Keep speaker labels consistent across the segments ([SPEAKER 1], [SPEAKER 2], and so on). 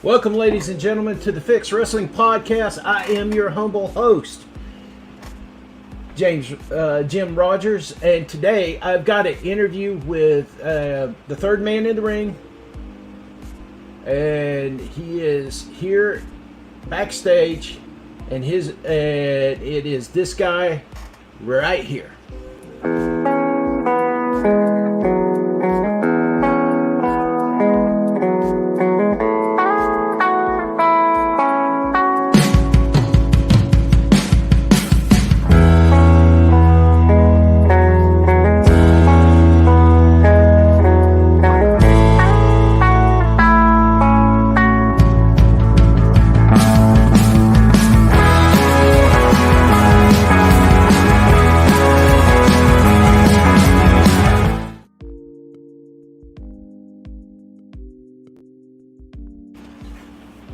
[SPEAKER 1] Welcome, ladies and gentlemen, to the Fixx Wrestling Podcast. I am your humble host, Jim Rogers, and today I've got an interview with the third man in the ring, and he is here backstage, and it is this guy right here.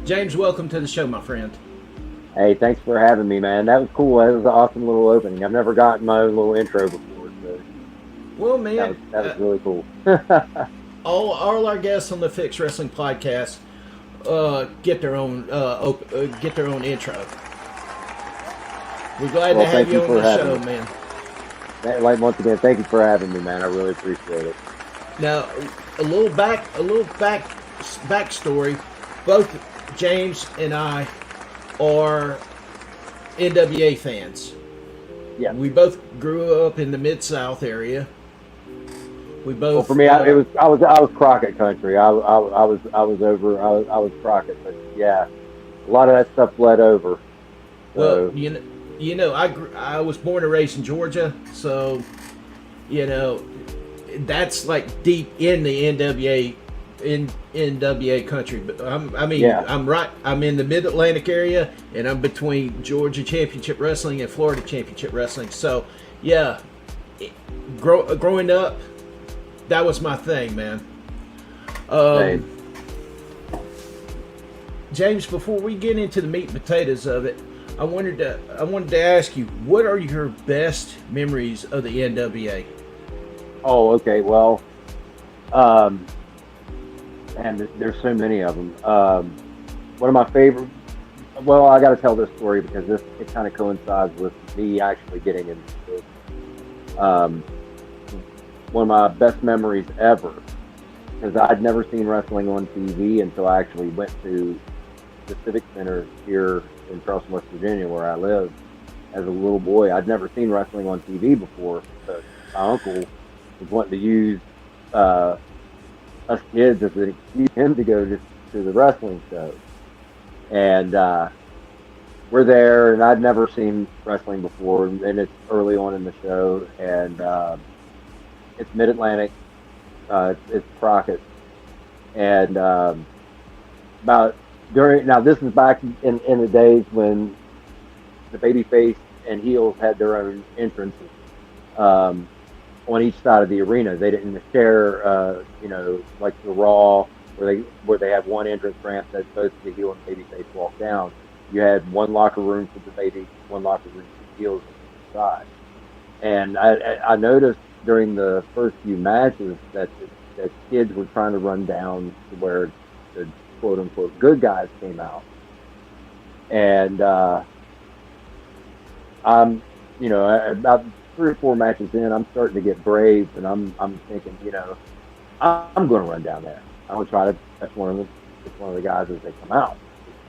[SPEAKER 1] James, welcome to the show, my friend.
[SPEAKER 2] Hey, thanks for having me, man. That was cool. That was an awesome little opening. I've never gotten my own little intro before, so
[SPEAKER 1] well, man,
[SPEAKER 2] that was really cool.
[SPEAKER 1] all our guests on the Fixx Wrestling Podcast get their own intro. We're glad to have you on the show, man.
[SPEAKER 2] Once again, thank you for having me, man. I really appreciate it.
[SPEAKER 1] Now, a little backstory. Both James and I are NWA fans.
[SPEAKER 2] Yeah,
[SPEAKER 1] we both grew up in the Mid-South area. We both.
[SPEAKER 2] Well, for me, I was Crockett country. I was Crockett, but yeah, a lot of that stuff bled over.
[SPEAKER 1] So. Well, you know, I was born and raised in Georgia, so you know that's like deep in the NWA. In NWA country, but I'm in the Mid-Atlantic area, and I'm between Georgia Championship Wrestling and Florida Championship Wrestling. So yeah, growing up, that was my thing, man. James, before we get into the meat and potatoes of it, I wanted to ask you, what are your best memories of the NWA?
[SPEAKER 2] Oh, okay, well, and there's so many of them. One of my favorite. Well, I got to tell this story because it kind of coincides with me actually getting into this. One of my best memories ever, because I'd never seen wrestling on TV until I actually went to the Civic Center here in Charleston, West Virginia, where I live. As a little boy, I'd never seen wrestling on TV before. But my uncle was wanting to use us kids as an excuse him to go to the wrestling show. And we're there, and I'd never seen wrestling before, and it's early on in the show, and it's Mid-Atlantic, it's Crockett, and now this is back in the days when the babyface and heels had their own entrances. On each side of the arena, they didn't share, like the Raw, where they have one entrance ramp that both the heel and babyface walk down. You had one locker room for the baby, one locker room for the heels on each side. And I noticed during the first few matches that kids were trying to run down to where the quote unquote good guys came out, and I'm, about 3 or 4 matches in, I'm starting to get brave, and I'm thinking, I'm going to run down there. I'm going to try to touch one of the guys as they come out.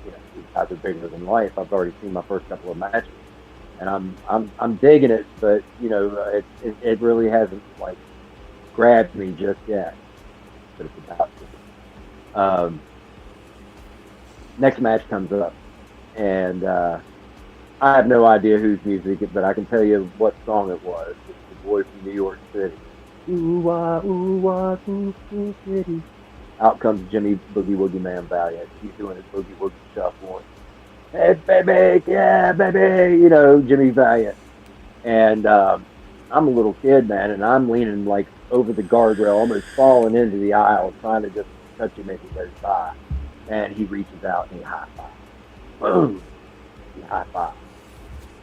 [SPEAKER 2] These guys are bigger than life. I've already seen my first couple of matches, and I'm digging it, but it really hasn't like grabbed me just yet. But it's about to. Next match comes up, and I have no idea whose music, but I can tell you what song it was. It's the boy from New York City. Ooh-wah, ooh-wah, ooh, city. Out comes Jimmy Boogie Woogie Man Valiant. He's doing his Boogie Woogie shuffle. Hey, baby, yeah, baby, Jimmy Valiant. And I'm a little kid, man, and I'm leaning like over the guardrail, almost falling into the aisle, trying to just touch him as he goes by. And he reaches out and he high-fives. Boom! He high-fives.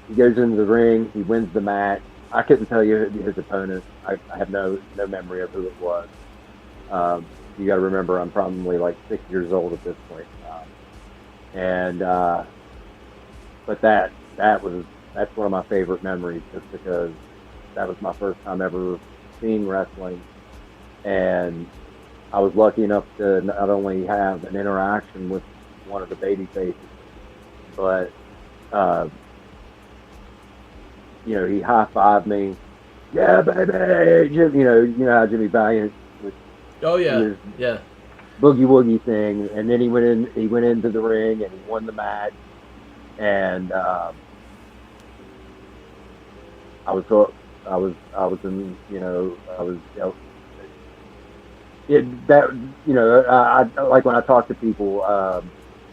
[SPEAKER 2] He goes into the ring. He wins the match. I couldn't tell you his opponent. I have no memory of who it was. You got to remember, I'm probably like 6 years old at this point. and but that's one of my favorite memories, just because that was my first time ever seeing wrestling, and I was lucky enough to not only have an interaction with one of the baby faces, but uh, he high fived me. Yeah, baby. You know how Jimmy Valiant was
[SPEAKER 1] Oh yeah,
[SPEAKER 2] his
[SPEAKER 1] yeah,
[SPEAKER 2] boogie woogie thing, and then he went into the ring and he won the match, and I was so I was in I was that I like when I talk to people, I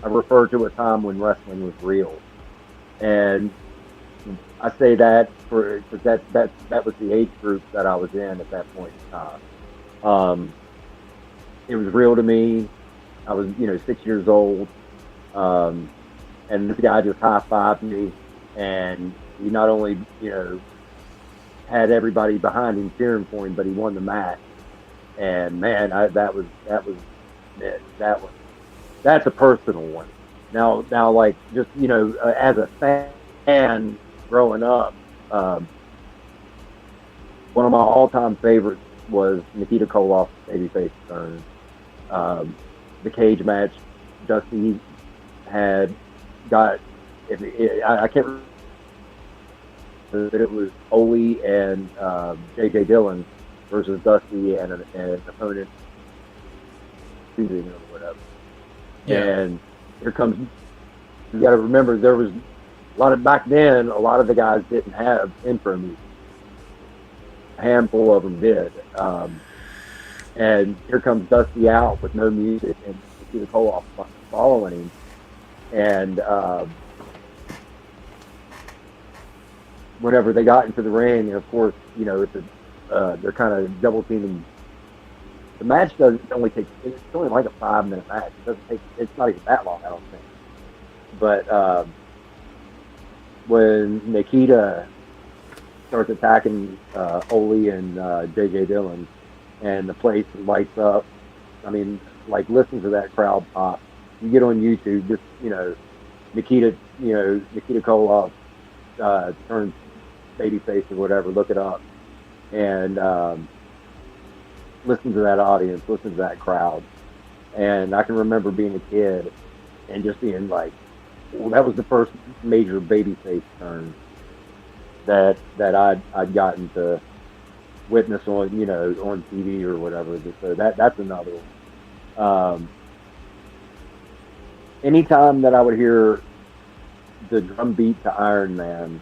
[SPEAKER 2] refer to a time when wrestling was real, and I say that for because that was the age group that I was in at that point in time. Um, it was real to me. I was 6 years old, um, and this guy just high fived me, and he not only had everybody behind him cheering for him, but he won the match. And man, that was that's a personal one. Now, like just as a fan growing up, um, one of my all-time favorites was Nikita Koloff's babyface turn. Um, the cage match, Dusty had got. I can't remember, but it was Ole and J.J. Dillon versus Dusty and an opponent choosing or whatever.
[SPEAKER 1] yeah.
[SPEAKER 2] And here comes. You got to remember there was a lot of back then. A lot of the guys didn't have intro music. A handful of them did. And here comes Dusty out with no music, and you see the Koloff following him. And whenever they got into the ring, and of course, they're kind of double teaming. The match doesn't only take. It's only like a 5 minute match. It doesn't take. It's not even that long, I don't think. But when Nikita starts attacking Ole and J.J. Dillon, and the place lights up. I mean, like listen to that crowd pop. You get on YouTube, just Nikita Koloff turns babyface or whatever. Look it up and listen to that audience, listen to that crowd. And I can remember being a kid and just being like, well, that was the first major babyface turn that I'd gotten to witness on on TV or whatever. So that's another one. Anytime that I would hear the drum beat to Iron Man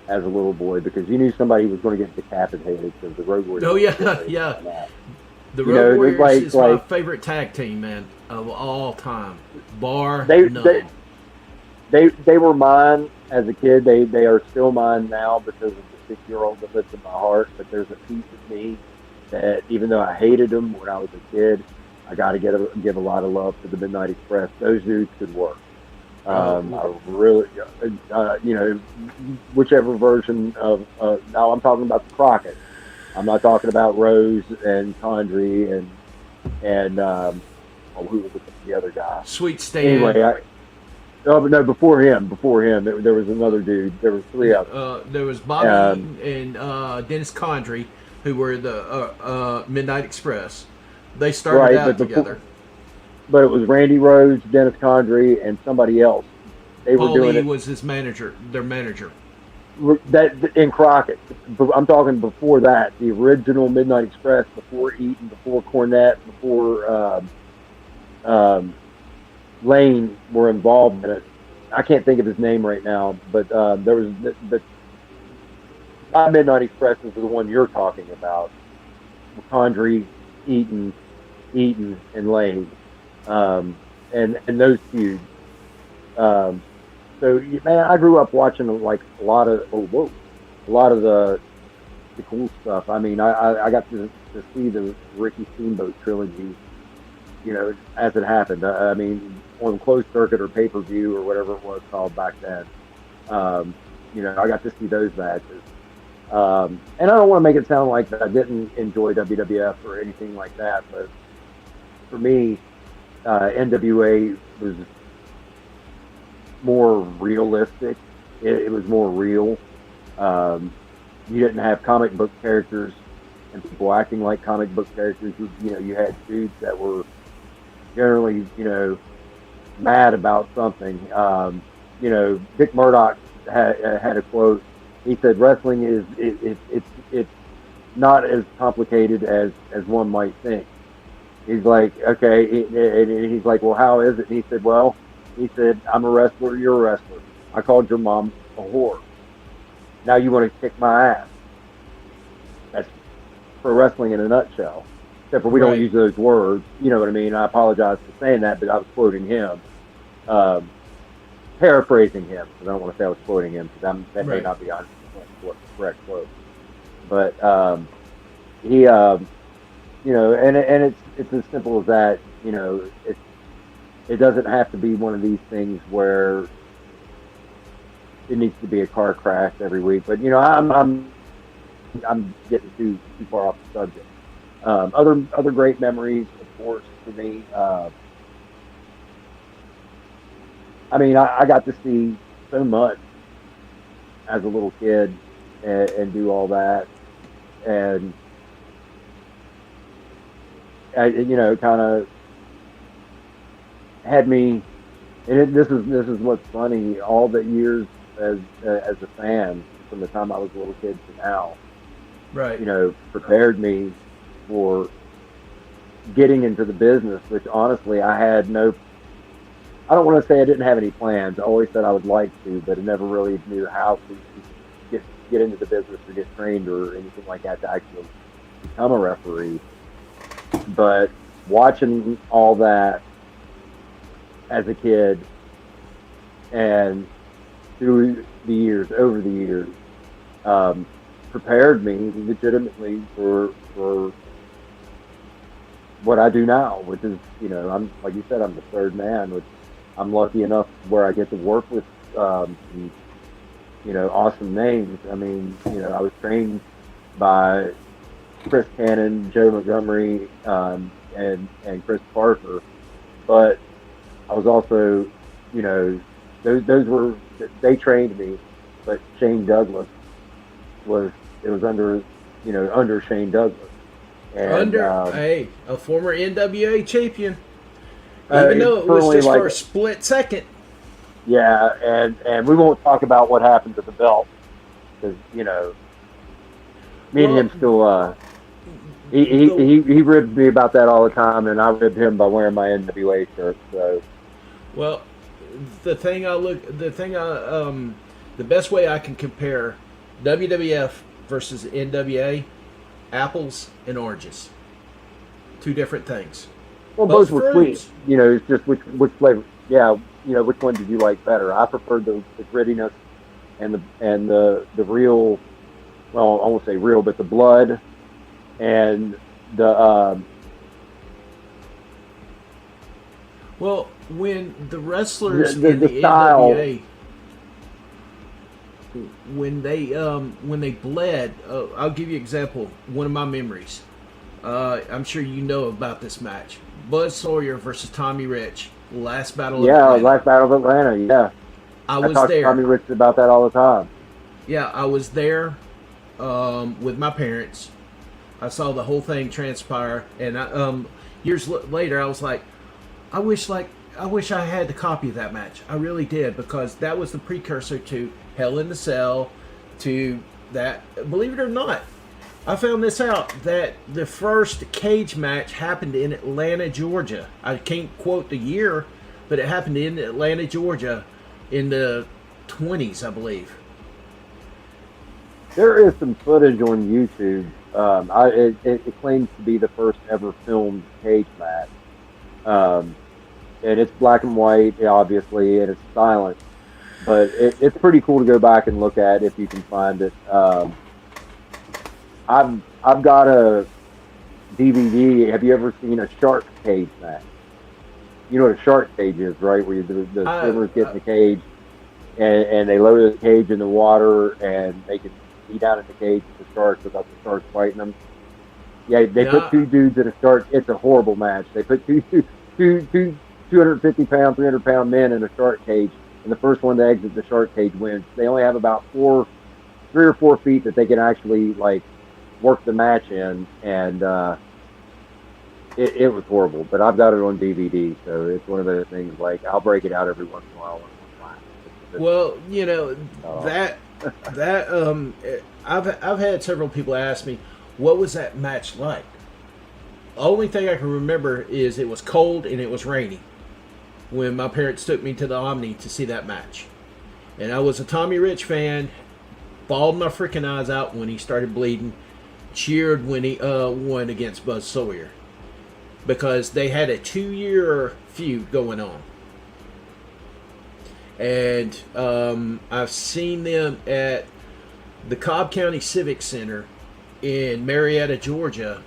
[SPEAKER 2] as a little boy, because you knew somebody was going to get decapitated because the Road Warriors.
[SPEAKER 1] Oh yeah, yeah. The
[SPEAKER 2] You
[SPEAKER 1] Road
[SPEAKER 2] know,
[SPEAKER 1] Warriors is my
[SPEAKER 2] like
[SPEAKER 1] favorite tag team, man, of all time. Bar
[SPEAKER 2] they
[SPEAKER 1] none.
[SPEAKER 2] they were mine as a kid. They are still mine now because of the 6-year-old that lives in my heart. But there's a piece of me that, even though I hated them when I was a kid, I got to give a lot of love to the Midnight Express. Those dudes could work. I really, whichever version of. Now I'm talking about the Crockett. I'm not talking about Rose and Condrey and who was the other guy?
[SPEAKER 1] Sweet Stan.
[SPEAKER 2] Anyway, but no, before him, there was another dude. There was three of them.
[SPEAKER 1] There was Bobby and Dennis Condrey, who were the Midnight Express. They started out together.
[SPEAKER 2] But it was Randy Rhodes, Dennis Condrey, and somebody else. They were doing it.
[SPEAKER 1] Was his manager, their manager.
[SPEAKER 2] That in Crockett. I'm talking before that. The original Midnight Express, before Eaton, before Cornette, before Lane were involved in it. I can't think of his name right now, but there was my Midnight Express is the one you're talking about. Condrey, Eaton, and Lane, and those feuds. So man, I grew up watching like a lot of the cool stuff. I mean, I got to see the Ricky Steamboat trilogy, as it happened. I mean, on closed circuit or pay-per-view or whatever it was called back then. I got to see those matches. And I don't want to make it sound like that I didn't enjoy WWF or anything like that, but for me, NWA was more realistic. It was more real. You didn't have comic book characters and people acting like comic book characters. You had dudes that were generally, mad about something. Dick Murdoch had a quote. He said, "Wrestling it's not as complicated as one might think." He's like, okay, and he's like, well, how is it? And he said, well, I'm a wrestler, you're a wrestler. I called your mom a whore. Now you want to kick my ass. That's pro wrestling in a nutshell. Except for we don't use those words. You know what I mean? I apologize for saying that, but I was quoting him. Paraphrasing him, because I don't want to say I was quoting him, because that may not be 100% correct quote. But he, and it's as simple as that. It doesn't have to be one of these things where it needs to be a car crash every week. But I'm getting too far off the subject. Other great memories, of course, for me. I got to see so much as a little kid and do all that, and kind of had me. And this is what's funny. All the years as a fan, from the time I was a little kid to now, prepared me for getting into the business. Which honestly, I don't want to say I didn't have any plans. I always said I would like to, but I never really knew how to get into the business or get trained or anything like that to actually become a referee. But watching all that as a kid and over the years, prepared me legitimately for what I do now, which is, I'm, like you said, I'm the third man, which I'm lucky enough where I get to work with, awesome names. I was trained by Chris Cannon, Joe Montgomery, and Chris Parker, but I was also, they trained me, but Shane Douglas was under Shane Douglas. And,
[SPEAKER 1] a former NWA champion, even though it was just for a split second.
[SPEAKER 2] Yeah, and we won't talk about what happened to the belt, because me and him still. He ribbed me about that all the time, and I ribbed him by wearing my NWA shirt. So,
[SPEAKER 1] well, the best way I can compare WWF versus NWA, apples and oranges, two different things.
[SPEAKER 2] Well, both were sweet. It's just which flavor. Yeah, which one did you like better? I preferred the grittiness and the real. Well, I won't say real, but the blood and the.
[SPEAKER 1] Well, when the wrestlers
[SPEAKER 2] the
[SPEAKER 1] in the
[SPEAKER 2] style.
[SPEAKER 1] NWA, when they bled, I'll give you an example. One of my memories. I'm sure you know about this match: Buzz Sawyer versus Tommy Rich, last battle.
[SPEAKER 2] Last battle of Atlanta. Yeah,
[SPEAKER 1] I was
[SPEAKER 2] talk
[SPEAKER 1] there.
[SPEAKER 2] To Tommy Rich about that all the time.
[SPEAKER 1] Yeah, I was there with my parents. I saw the whole thing transpire, and years later, I was like, I wish I had the copy of that match. I really did, because that was the precursor to Hell in the Cell, to that. Believe it or not, I found this out, that the first cage match happened in Atlanta, Georgia. I can't quote the year, but it happened in Atlanta, Georgia in the 20s, I believe. There
[SPEAKER 2] is some footage on YouTube. It claims to be the first ever filmed cage match. And it's black and white, obviously, and it's silent. But it's pretty cool to go back and look at if you can find it. I've got a DVD. Have you ever seen a shark cage match? You know what a shark cage is, right? Where the swimmers get in the cage, and they lower the cage in the water, and they can be down in the cage with the sharks without the sharks fighting them. Yeah, they put two dudes in a shark. It's a horrible match. They put two 250-pound, 300-pound men in a shark cage, and the first one to exit the shark cage wins. They only have about 3 or 4 feet that they can actually like work the match in, and it was horrible. But I've got it on DVD, so it's one of those things. Like I'll break it out every once in a while.
[SPEAKER 1] Well, I've had several people ask me, what was that match like? The only thing I can remember is it was cold and it was rainy when my parents took me to the Omni to see that match. And I was a Tommy Rich fan, bawled my freaking eyes out when he started bleeding, cheered when he won against Buzz Sawyer. Because they had a 2-year feud going on. And I've seen them at the Cobb County Civic Center in Marietta, Georgia,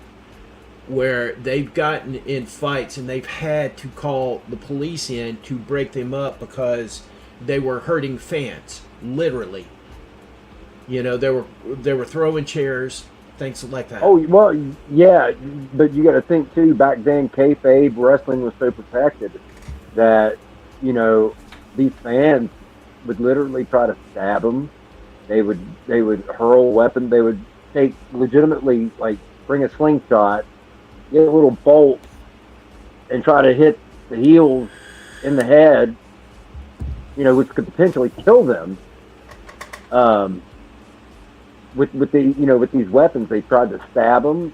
[SPEAKER 1] where they've gotten in fights and they've had to call the police in to break them up because they were hurting fans, literally. They were throwing chairs, things like that.
[SPEAKER 2] Oh well, yeah, but you got to think too. Back then, kayfabe wrestling was so protected that these fans would literally try to stab them. They would hurl weapons. They would legitimately like bring a slingshot, get a little bolt, and try to hit the heels in the head, which could potentially kill them. With these weapons, they tried to stab them.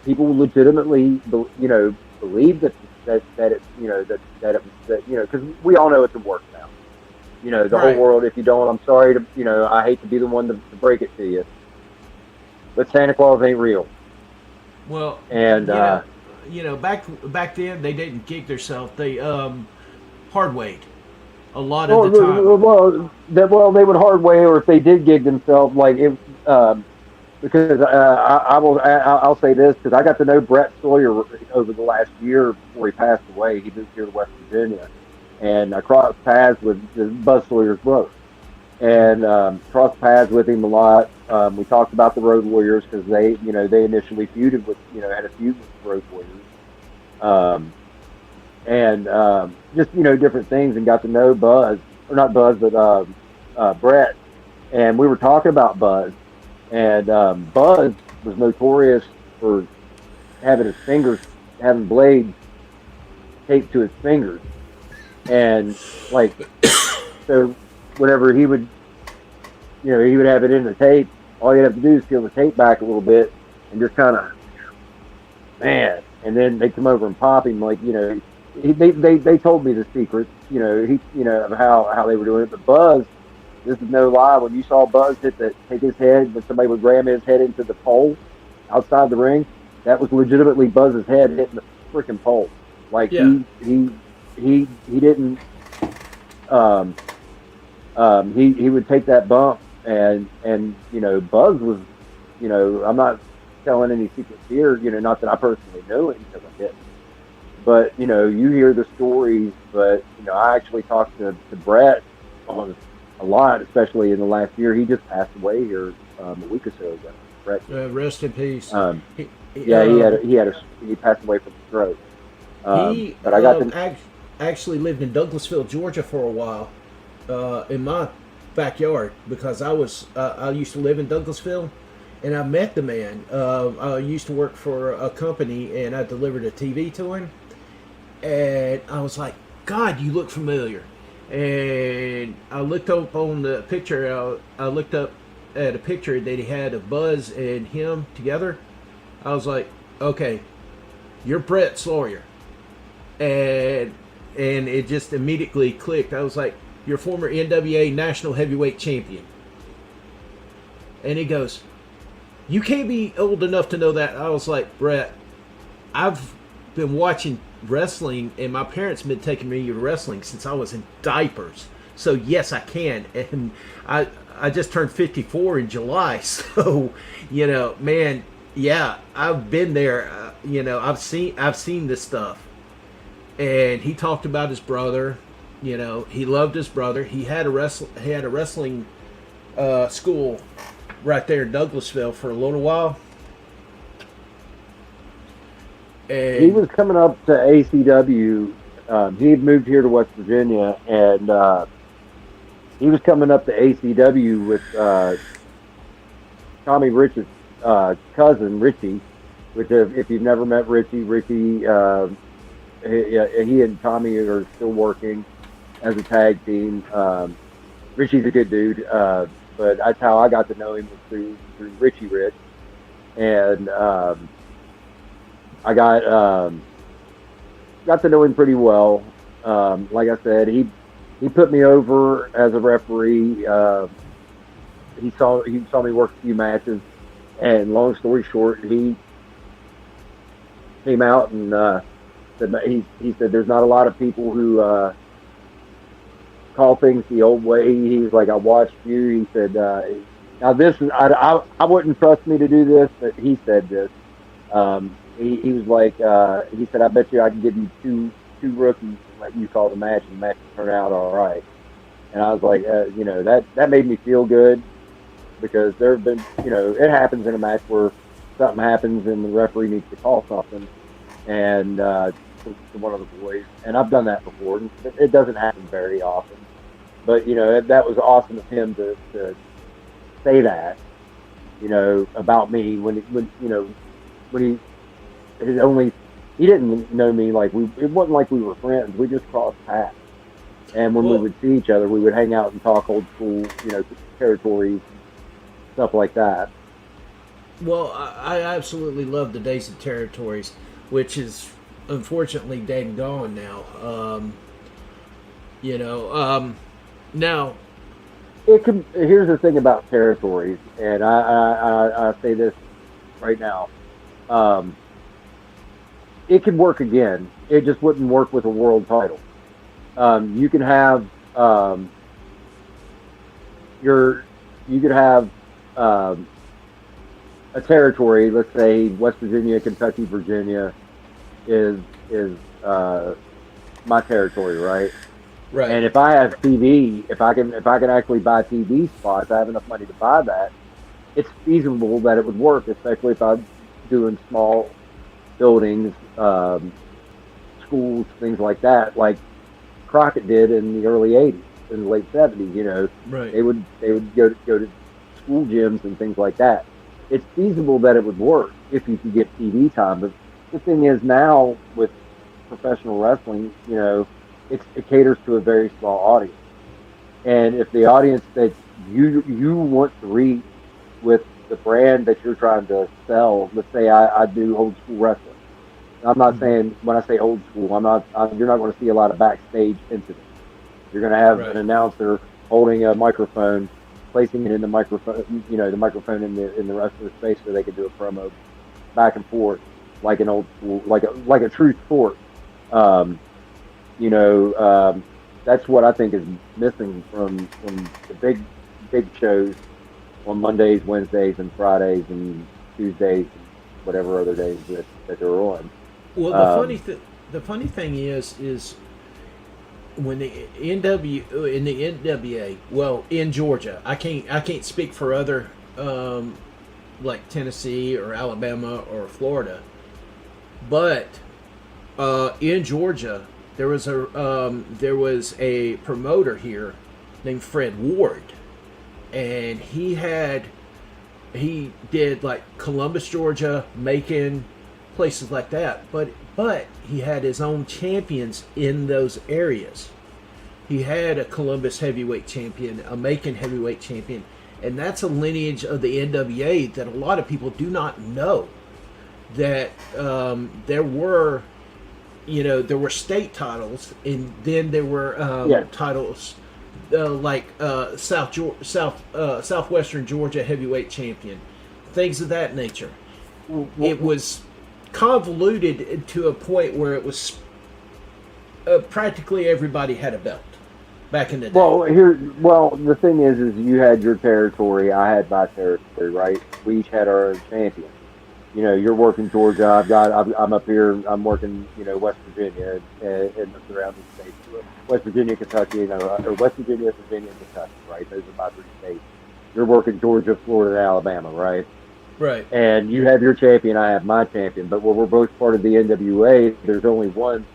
[SPEAKER 2] People legitimately, believe that because we all know it's a work now. The
[SPEAKER 1] Right.
[SPEAKER 2] whole world. If you don't, I'm sorry to, I hate to be the one to break it to you, but Santa Claus ain't real.
[SPEAKER 1] Well,
[SPEAKER 2] And
[SPEAKER 1] back then they didn't gig themselves. They hard weighed a lot of the time.
[SPEAKER 2] they would hard way, or if they did gig themselves, like it, because I'll say this because I got to know Brett Sawyer over the last year before he passed away. He moved here to West Virginia, and I crossed paths with Buzz Sawyer's brother, and crossed paths with him a lot. We talked about the Road Warriors because they initially feuded with, had a feud with the Road Warriors, and just different things, and got to know Buzz, or not Buzz, but Brett, and we were talking about Buzz. And Buzz was notorious for having blades taped to his fingers. And like, so whenever he would have it in the tape, all you'd have to do is peel the tape back a little bit and just kind of, man. And then they come over and pop him, like, they told me the secret, of how they were doing it. But Buzz, this is no lie. When you saw Buzz take his head, when somebody would ram his head into the pole outside the ring, that was legitimately Buzz's head hitting the freaking pole. Like
[SPEAKER 1] Yeah.
[SPEAKER 2] he didn't. He would take that bump, and Buzz was, I'm not telling any secrets here. Not that I personally know it because I didn't. But you hear the stories. But I actually talked to Brett on a lot, especially in the last year. He just passed away here a week or so ago. Brett.
[SPEAKER 1] Rest in peace.
[SPEAKER 2] He passed away from a stroke. But I got
[SPEAKER 1] actually lived in Douglasville, Georgia, for a while, in my backyard because I used to live in Douglasville, and I met the man. I used to work for a company, and I delivered a TV to him, and I was like, God, you look familiar. And I looked up on the picture. I looked up at a picture that he had of Buzz and him together. I was like, okay, you're Brett Sawyer. And it just immediately clicked. I was like, you're former NWA National Heavyweight Champion. And he goes, you can't be old enough to know that. I was like, Brett, I've been watching wrestling, and my parents have been taking me to wrestling since I was in diapers. So yes, I can. And I just turned 54 in July. So, man, yeah, I've been there. I've seen this stuff. And he talked about his brother. He loved his brother. He had a wrestling school right there in Douglasville for a little while. And
[SPEAKER 2] he was coming up to ACW he had moved here to West Virginia, and he was coming up to ACW with Tommy Rich's cousin Richie. Which, if you've never met Richie, he and Tommy are still working as a tag team. Richie's a good dude, but that's how I got to know him, was through Richie Rich, and I got to know him pretty well. Like I said, he put me over as a referee. He saw me work a few matches, and long story short, he came out and said he said there's not a lot of people who call things the old way. He was like, I watched you. He said, now this is I wouldn't trust me to do this, but he said this. He was like, he said, I bet you I can give you two rookies and let you call the match, and the match will turn out all right. And I was like, that made me feel good, because there have been, it happens in a match where something happens and the referee needs to call something, and to one of the boys, and I've done that before. It doesn't happen very often, but that was awesome of him to say that, about me when he didn't know me, like it wasn't like we were friends. We just crossed paths, and when we would see each other, we would hang out and talk old school, territories, stuff like that.
[SPEAKER 1] Well, I absolutely love the Days of Territories, which is unfortunately dead and gone now. Now
[SPEAKER 2] Here's the thing about territories, and I say this right now. It could work again. It just wouldn't work with a world title. You can have a territory. Let's say West Virginia, Kentucky, Virginia is my territory, right?
[SPEAKER 1] right.
[SPEAKER 2] And if I have TV, if I can actually buy TV spots, I have enough money to buy that. It's feasible that it would work, especially if I'm doing small buildings, schools, things like that, like Crockett did in the early '80s, in the late '70s.
[SPEAKER 1] Right.
[SPEAKER 2] They would go to school gyms and things like that. It's feasible that it would work if you could get TV time. But the thing is, now with professional wrestling, it caters to a very small audience. And if the audience that you want to reach with the brand that you're trying to sell, let's say I do old school wrestling. I'm not saying, when I say old school, you're not going to see a lot of backstage incidents. You're going to have an announcer holding a microphone, placing it in the microphone, the microphone in the wrestler's face, so they can do a promo back and forth, like an old school, like a true sport. That's what I think is missing from the big shows on Mondays, Wednesdays, and Fridays, and Tuesdays, and whatever other days that they're on.
[SPEAKER 1] Well, the funny thing is when the NWA, well, in Georgia, I can't speak for other like Tennessee or Alabama or Florida, but in Georgia there was a promoter here named Fred Ward, and he did like Columbus, Georgia, Macon, places like that, but he had his own champions in those areas. He had a Columbus heavyweight champion, a Macon heavyweight champion, and that's a lineage of the NWA that a lot of people do not know. That there were state titles, and then there were titles like Southwestern Georgia heavyweight champion, things of that nature. It was convoluted to a point where it was practically everybody had a belt back in the day.
[SPEAKER 2] The thing is you had your territory, I had my territory, right? We each had our own champion. You're working Georgia. I'm up here. I'm working, West Virginia and the surrounding states. West Virginia, Kentucky, or West Virginia, Virginia, and Kentucky, right? Those are my three states. You're working Georgia, Florida, and Alabama, right?
[SPEAKER 1] Right.
[SPEAKER 2] And you have your champion, I have my champion. But when we're both part of the NWA, there's only one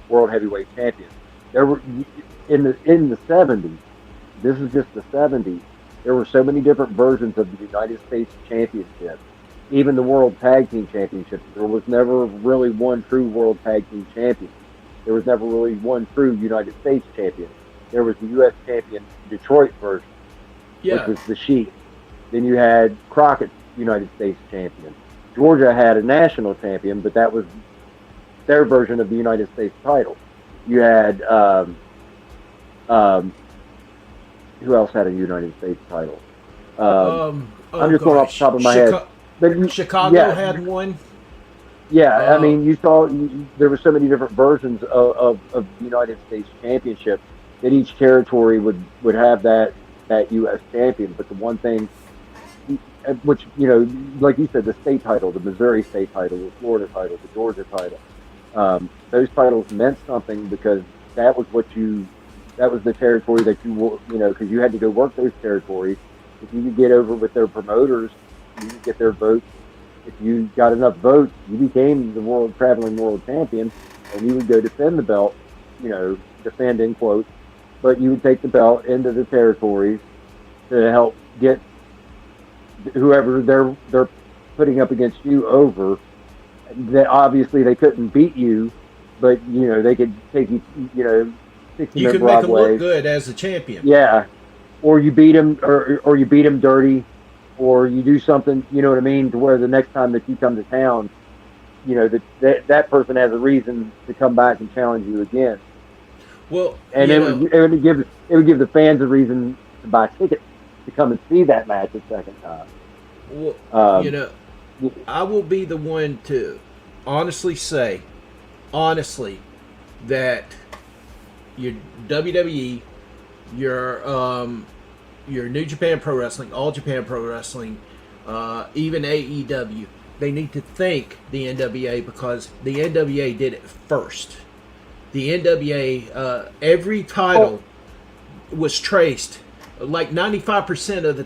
[SPEAKER 2] world heavyweight champions. There were in the 70s. This is just the 70s. There were so many different versions of the United States Championship, even the World Tag Team Championship. There was never really one true World Tag Team Champion. There was never really one true United States Champion. There was the U.S. Champion Detroit version, which was the Sheik. Then you had Crockett's United States Champion. Georgia had a national champion, but that was their version of the United States title. You had who else had a United States title? I'm just going off the top of my head. But
[SPEAKER 1] Chicago had one.
[SPEAKER 2] Yeah, I mean, you saw there were so many different versions of the United States Championship that each territory would have that U.S. champion. But the one thing, which, you know, like you said, the state title, the Missouri state title, the Florida title, the Georgia title, those titles meant something because that was the territory that you know, because you had to go work those territories. If you could get over with their promoters, you could get their votes. If you got enough votes, you became the traveling world champion, and you would go defend the belt, you know, defend in quotes, but you would take the belt into the territories to help get whoever they're putting up against you over. That obviously they couldn't beat you, but you know they could take you, you know, 60
[SPEAKER 1] you could make them look good as a champion.
[SPEAKER 2] Yeah, or you beat them, or you beat them dirty. Or you do something, you know what I mean, to where the next time that you come to town, you know, that person has a reason to come back and challenge you again.
[SPEAKER 1] Well,
[SPEAKER 2] and it would give the fans a reason to buy tickets to come and see that match a second time.
[SPEAKER 1] Well, you know, I will be the one to honestly say, that your WWE, your New Japan Pro Wrestling, All Japan Pro Wrestling, even AEW, they need to thank the NWA because the NWA did it first. The NWA, every title was traced. Like 95% of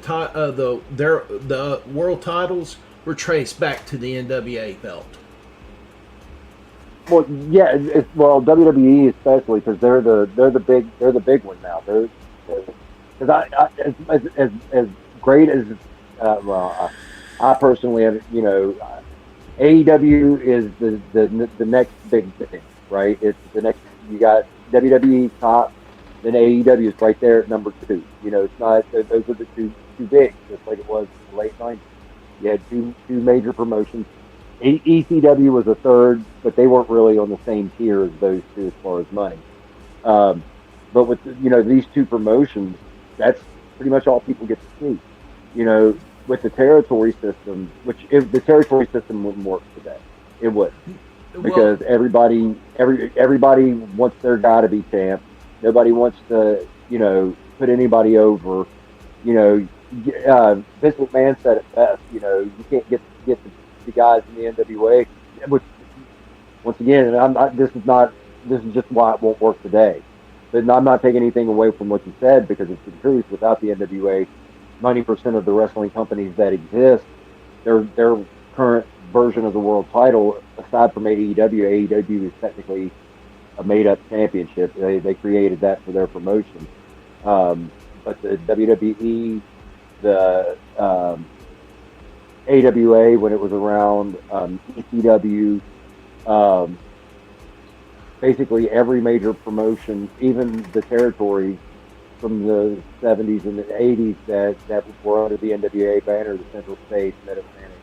[SPEAKER 1] the world titles were traced back to the NWA belt.
[SPEAKER 2] Well, yeah, WWE especially because they're the big one now. Because as great as I personally have, you know, AEW is the next big thing, right? It's the next. You got WWE top, then AEW is right there at number 2. You know, it's not those are the two big, just like it was in the late '90s. You had two major promotions. ECW was a third, but they weren't really on the same tier as those two as far as money. But with these two promotions, that's pretty much all people get to see. You know, with the territory system, which if the territory system wouldn't work today, it would, because everybody wants their guy to be champ. Nobody wants to, put anybody over. Vince McMahon said it best. You you can't get the guys in the NWA. Which, once again, this is just why it won't work today. But I'm not taking anything away from what you said because it's the truth. Without the NWA, 90% of the wrestling companies that exist, their current version of the world title, aside from AEW is technically a made-up championship. They created that for their promotion. But the WWE, the AWA when it was around, ECW, basically every major promotion, even the territories from the 70s and the 80s that were under the NWA banner, the Central States, Mid-Atlantic,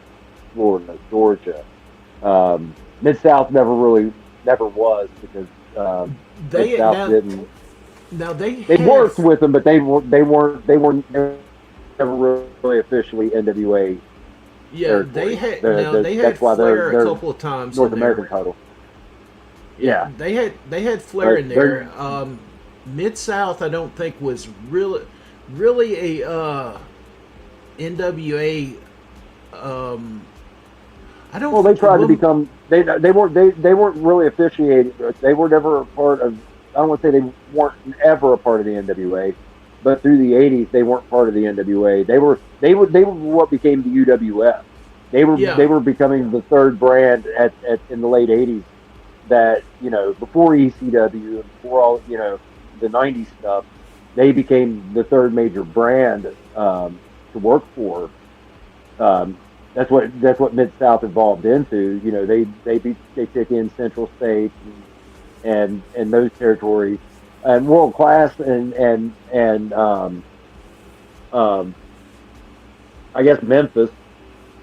[SPEAKER 2] Florida, Georgia. Mid-South never was because Mid-South didn't.
[SPEAKER 1] Now they
[SPEAKER 2] worked with them, but they weren't never really officially NWA.
[SPEAKER 1] Yeah, they had Flair a couple of times.
[SPEAKER 2] North American title. Yeah,
[SPEAKER 1] they had Flair in there. Mid-South, I don't think was really a NWA. I don't.
[SPEAKER 2] Well, they tried to become. They weren't really officiated. They were never a part of. I don't want to say they weren't ever a part of the NWA, but through the '80s they weren't part of the NWA. They were what became the UWF. They were becoming the third brand in the late '80s that, you know, before ECW and before all, you know, the '90s stuff, they became the third major brand to work for. That's what Mid South evolved into. You know, they took in Central States and those territories and World Class and um, I guess Memphis,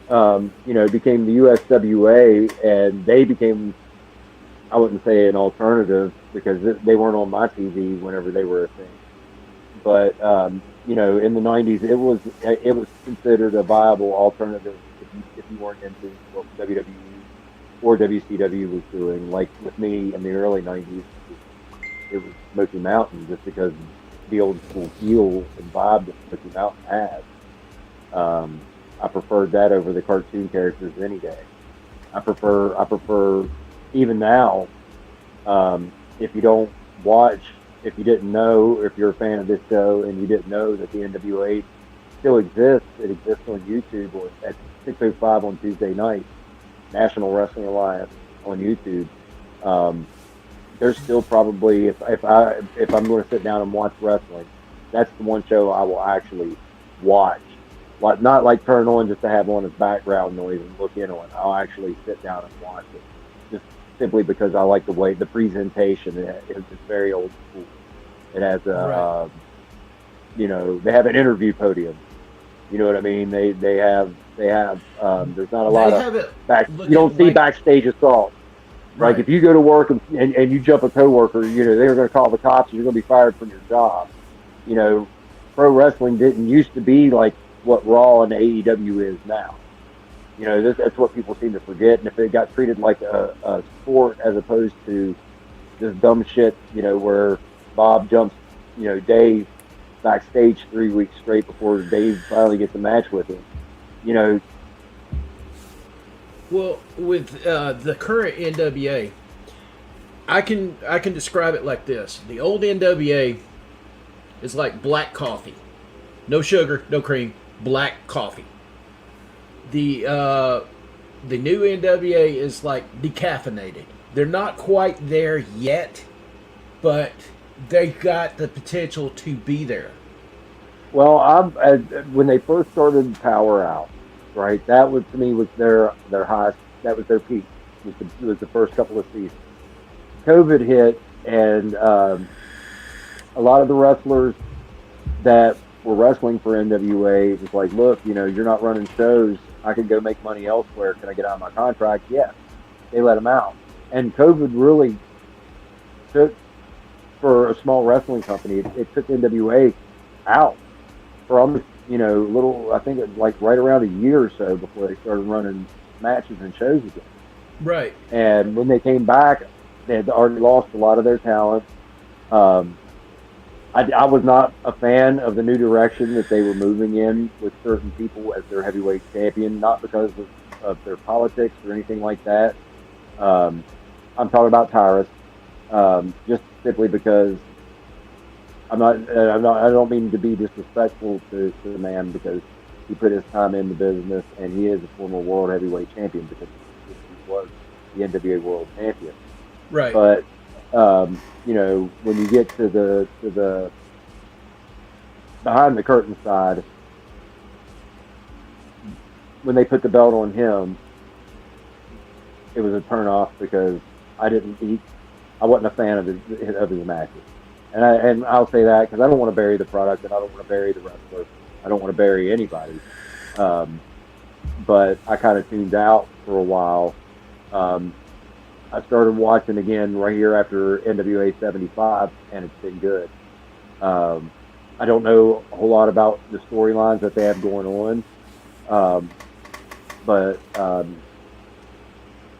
[SPEAKER 2] you know, became the USWA, and they became, I wouldn't say an alternative because they weren't on my TV whenever they were a thing. But you know, in the '90s, it was considered a viable alternative if you weren't into what WWE or WCW was doing. Like with me in the early '90s, it was Smoky Mountain just because the old school feel and vibe that Smoky Mountain had. I preferred that over the cartoon characters any day. I prefer even now. If you don't watch, if you didn't know, if you're a fan of this show and you didn't know that the NWA still exists, it exists on YouTube or at 6:05 on Tuesday night, National Wrestling Alliance on YouTube. Um, there's still probably if I'm going to sit down and watch wrestling, that's the one show I will actually watch. Like not like turn on just to have on as background noise and look in on it. I'll actually sit down and watch it, just simply because I like the way the presentation. It's very old school. It has
[SPEAKER 1] Right.
[SPEAKER 2] you know, they have an interview podium. You know what I mean? They have. There's not a
[SPEAKER 1] They
[SPEAKER 2] lot of
[SPEAKER 1] have it
[SPEAKER 2] back. You don't
[SPEAKER 1] looking
[SPEAKER 2] see
[SPEAKER 1] like
[SPEAKER 2] backstage assault. Like
[SPEAKER 1] right.
[SPEAKER 2] if you go to work and you jump a coworker, you know they're going to call the cops. And you're going to be fired from your job. You know, pro wrestling didn't used to be like what Raw and AEW is now. You know, that's what people seem to forget. And if it got treated like a sport as opposed to just dumb shit, you know, where Bob jumps, you know, Dave backstage 3 weeks straight before Dave finally gets a match with him. You know,
[SPEAKER 1] Well, with the current NWA, I can describe it like this: the old NWA is like black coffee, no sugar, no cream, black coffee. The new NWA is like decaffeinated. They're not quite there yet, but they got the potential to be there.
[SPEAKER 2] well, when they first started Power Out, right? That was to me was their highest. That was their peak. Was the first couple of seasons. COVID hit, and a lot of the wrestlers that were wrestling for NWA was like, look, you know, you're not running shows. I could go make money elsewhere. Can I get out of my contract? Yes. They let them out. And COVID really took, for a small wrestling company, it took NWA out for almost, you know, little, I think it was like right around a year or so before they started running matches and shows again.
[SPEAKER 1] Right.
[SPEAKER 2] And when they came back, they had already lost a lot of their talent. Um, I was not a fan of the new direction that they were moving in with certain people as their heavyweight champion, not because of their politics or anything like that. Um, I'm talking about Tyrus, just simply because I don't mean to be disrespectful to the man because he put his time in the business and he is a former world heavyweight champion because he was the NWA world champion.
[SPEAKER 1] Right.
[SPEAKER 2] But you know, when you get to the behind the curtain side, when they put the belt on him, it was a turn off because I wasn't a fan of his matches, and I'll say that because I don't want to bury the product and I don't want to bury the wrestler. I don't want to bury anybody. Um, but I kind of tuned out for a while. Um, I started watching again right here after NWA 75, and it's been good. Um, I don't know a whole lot about the storylines that they have going on, um, but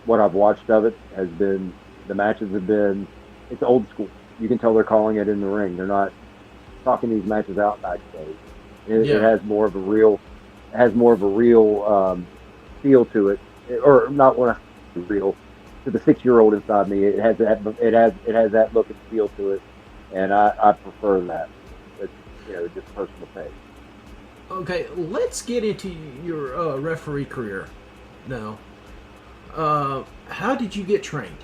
[SPEAKER 2] what I've watched of it has been the matches have been it's old school. You can tell they're calling it in the ring. They're not talking these matches out backstage. It
[SPEAKER 1] Yeah.
[SPEAKER 2] has more of a real feel to it, or not one real. To the 6-year-old inside me, it has that look and feel to it, and I prefer that. It's, you know, just personal taste.
[SPEAKER 1] Okay, let's get into your referee career now. How did you get trained?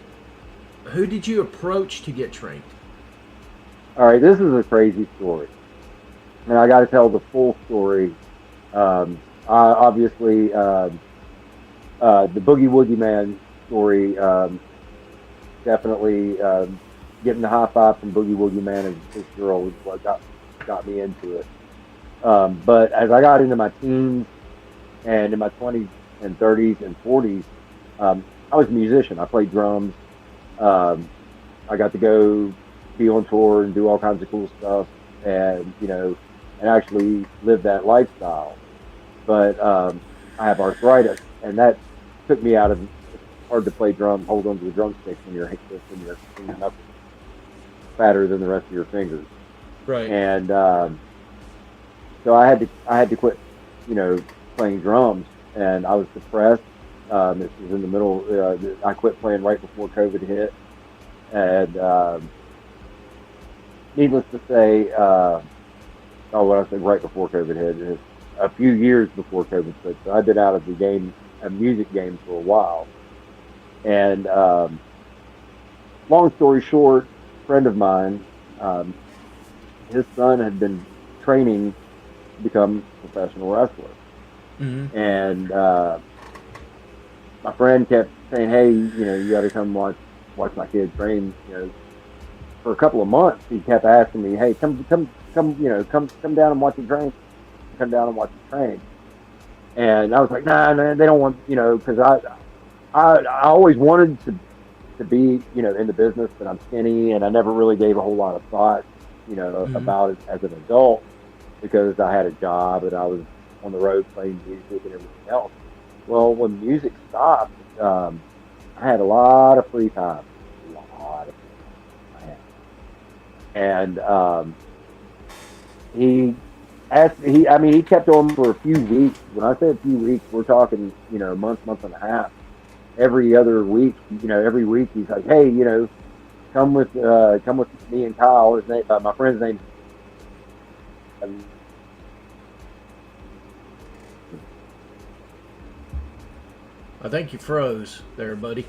[SPEAKER 1] who did you approach to get trained?
[SPEAKER 2] All right, this is a crazy story, and I got to tell the full story. Obviously, the Boogie Woogie Man story, definitely getting the high five from Boogie Woogie Man as this girl was what got me into it. But as I got into my teens and in my 20s and 30s and 40s, I was a musician. I played drums. I got to go be on tour and do all kinds of cool stuff, and and actually live that lifestyle. But I have arthritis, and that took me out of. It's hard to play drum, hold on to the drumsticks when you're knuckles fatter than the rest of your fingers.
[SPEAKER 1] Right.
[SPEAKER 2] And so I had to quit, playing drums, and I was depressed. This was in the middle. I quit playing right before COVID hit, and needless to say, when I said right before COVID hit, a few years before COVID hit. So I've been out of a music game for a while. And long story short, a friend of mine, his son had been training to become a professional wrestler.
[SPEAKER 1] Mm-hmm.
[SPEAKER 2] And my friend kept saying, "Hey, you got to come watch my kid train." For a couple of months, he kept asking me, "Hey, come down and watch the train. Come down and watch the train." And I was like, "Nah, they don't want, because I always wanted to be, in the business, but I'm skinny, and I never really gave a whole lot of thought,
[SPEAKER 1] Mm-hmm.
[SPEAKER 2] about it as an adult, because I had a job and I was on the road playing music and everything else. Well, when music stopped, I had a lot of free time, a lot of free time. And he asked, he kept on for a few weeks. When I say a few weeks, we're talking, month and a half. Every other week, every week he's like, "Hey, come with me and Kyle." His name, my friend's name.
[SPEAKER 1] I think you froze there, buddy.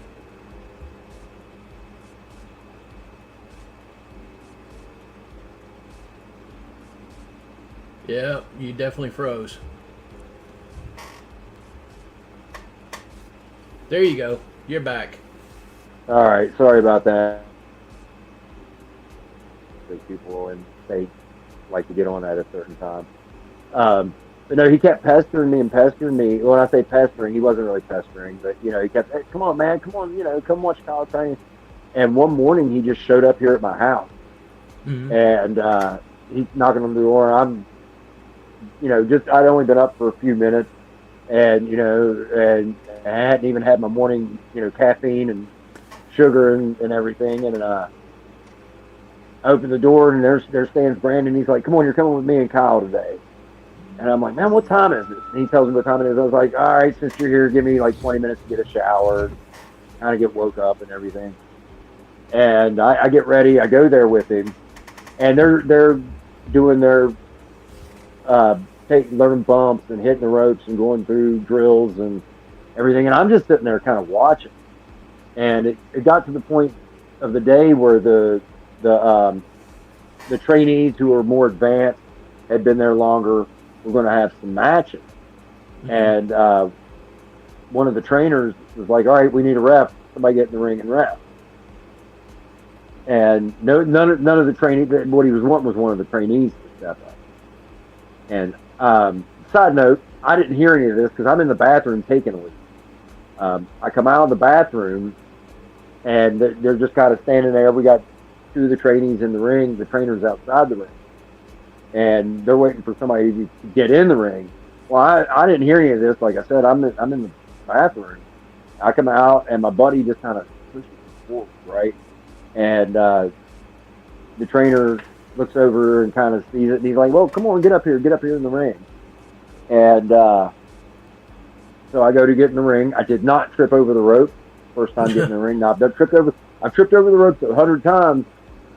[SPEAKER 1] Yeah, you definitely froze. There you go. You're back.
[SPEAKER 2] All right, sorry about that. The people in state like to get on at a certain time. But no, he kept pestering me and pestering me. When I say pestering, he wasn't really pestering, but he kept, "Hey, come on, man, come on, come watch college training." And one morning, he just showed up here at my house,
[SPEAKER 1] Mm-hmm.
[SPEAKER 2] and he's knocking on the door. I'm, I'd only been up for a few minutes, and and I hadn't even had my morning, caffeine and sugar and everything, and I opened the door, and there stands Brandon. He's like, "Come on, you're coming with me and Kyle today." And I'm like, "Man, what time is it?" And he tells me what time it is. I was like, "All right, since you're here, give me like 20 minutes to get a shower, kind of get woke up and everything." And I get ready. I go there with him, and they're doing their learning bumps and hitting the ropes and going through drills and everything. And I'm just sitting there kind of watching. And it got to the point of the day where the trainees who were more advanced had been there longer. We're going to have some matches.
[SPEAKER 1] Mm-hmm.
[SPEAKER 2] And one of the trainers was like, "All right, we need a ref. Somebody get in the ring and ref." And none of the trainees, what he was wanting was one of the trainees to step up. And side note, I didn't hear any of this because I'm in the bathroom taking a leak. I come out of the bathroom, and they're just kind of standing there. We got two of the trainees in the ring, the trainers outside the ring. And they're waiting for somebody to get in the ring. Well, I didn't hear any of this. Like I said, I'm in the bathroom. I come out, and my buddy just kind of pushes me forward, right? And the trainer looks over and kind of sees it, and he's like, "Well, come on, get up here in the ring." And so I go to get in the ring. I did not trip over the rope first time getting in the ring. Now I've tripped over the ropes 100 times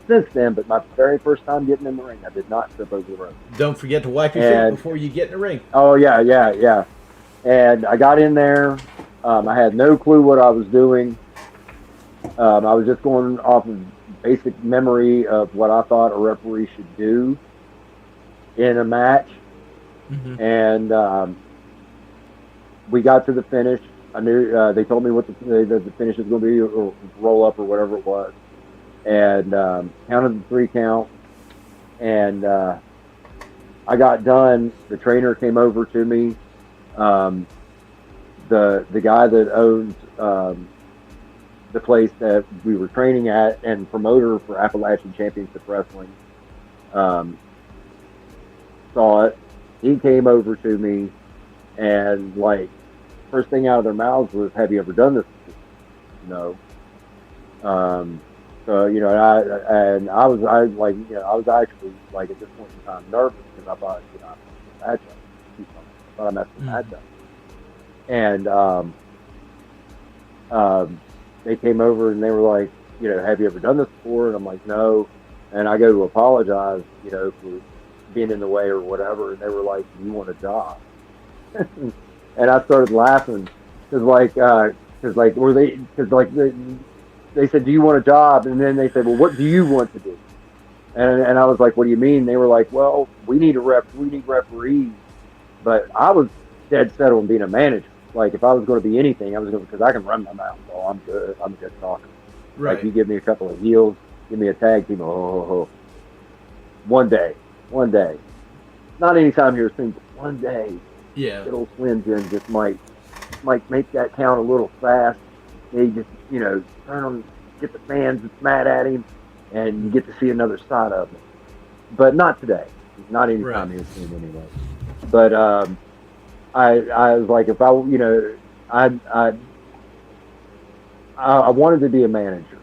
[SPEAKER 2] since then, but my very first time getting in the ring, I did not trip over the rope.
[SPEAKER 1] Don't forget to wipe your feet before you get in the ring.
[SPEAKER 2] Oh yeah. And I got in there. I had no clue what I was doing, I was just going off of basic memory of what I thought a referee should do in a match,
[SPEAKER 1] Hmm.
[SPEAKER 2] and we got to the finish. I knew they told me what the finish was going to be, or roll up, or whatever it was, and counted the 3 count, and I got done. The trainer came over to me. Um, the guy that owns the place that we were training at and promoter for Appalachian Championship Wrestling um, saw it. He came over to me and like first thing out of their mouths was, "Have you ever done this before?" No. Um, so I like I was actually like at this point in time nervous because I thought I messed the match up. I thought I messed the match
[SPEAKER 1] Hmm.
[SPEAKER 2] up, and um, they came over and they were like, "Have you ever done this before?" And I'm like, "No." And I go to apologize, for being in the way or whatever, and they were like, "You want a job?" And I started laughing because they said, "Do you want a job?" And then they said, "Well, what do you want to do?" And I was like, "What do you mean?" They were like, "Well, we need referees." But I was dead set on being a manager. Like if I was going to be anything, I was going because I can run my mouth. So I'm good. I'm a good talker. Like
[SPEAKER 1] Right.
[SPEAKER 2] you give me a couple of heels, give me a tag team. Oh. One day, not anytime here soon, but one day,
[SPEAKER 1] Yeah.
[SPEAKER 2] little Slim Jim just might make that count a little fast. They just turn on, get the fans that's mad at him, and you get to see another side of him. But not today. Not
[SPEAKER 1] Right.
[SPEAKER 2] anytime here soon, anyway. But I was like, if I, I, I, I wanted to be a manager,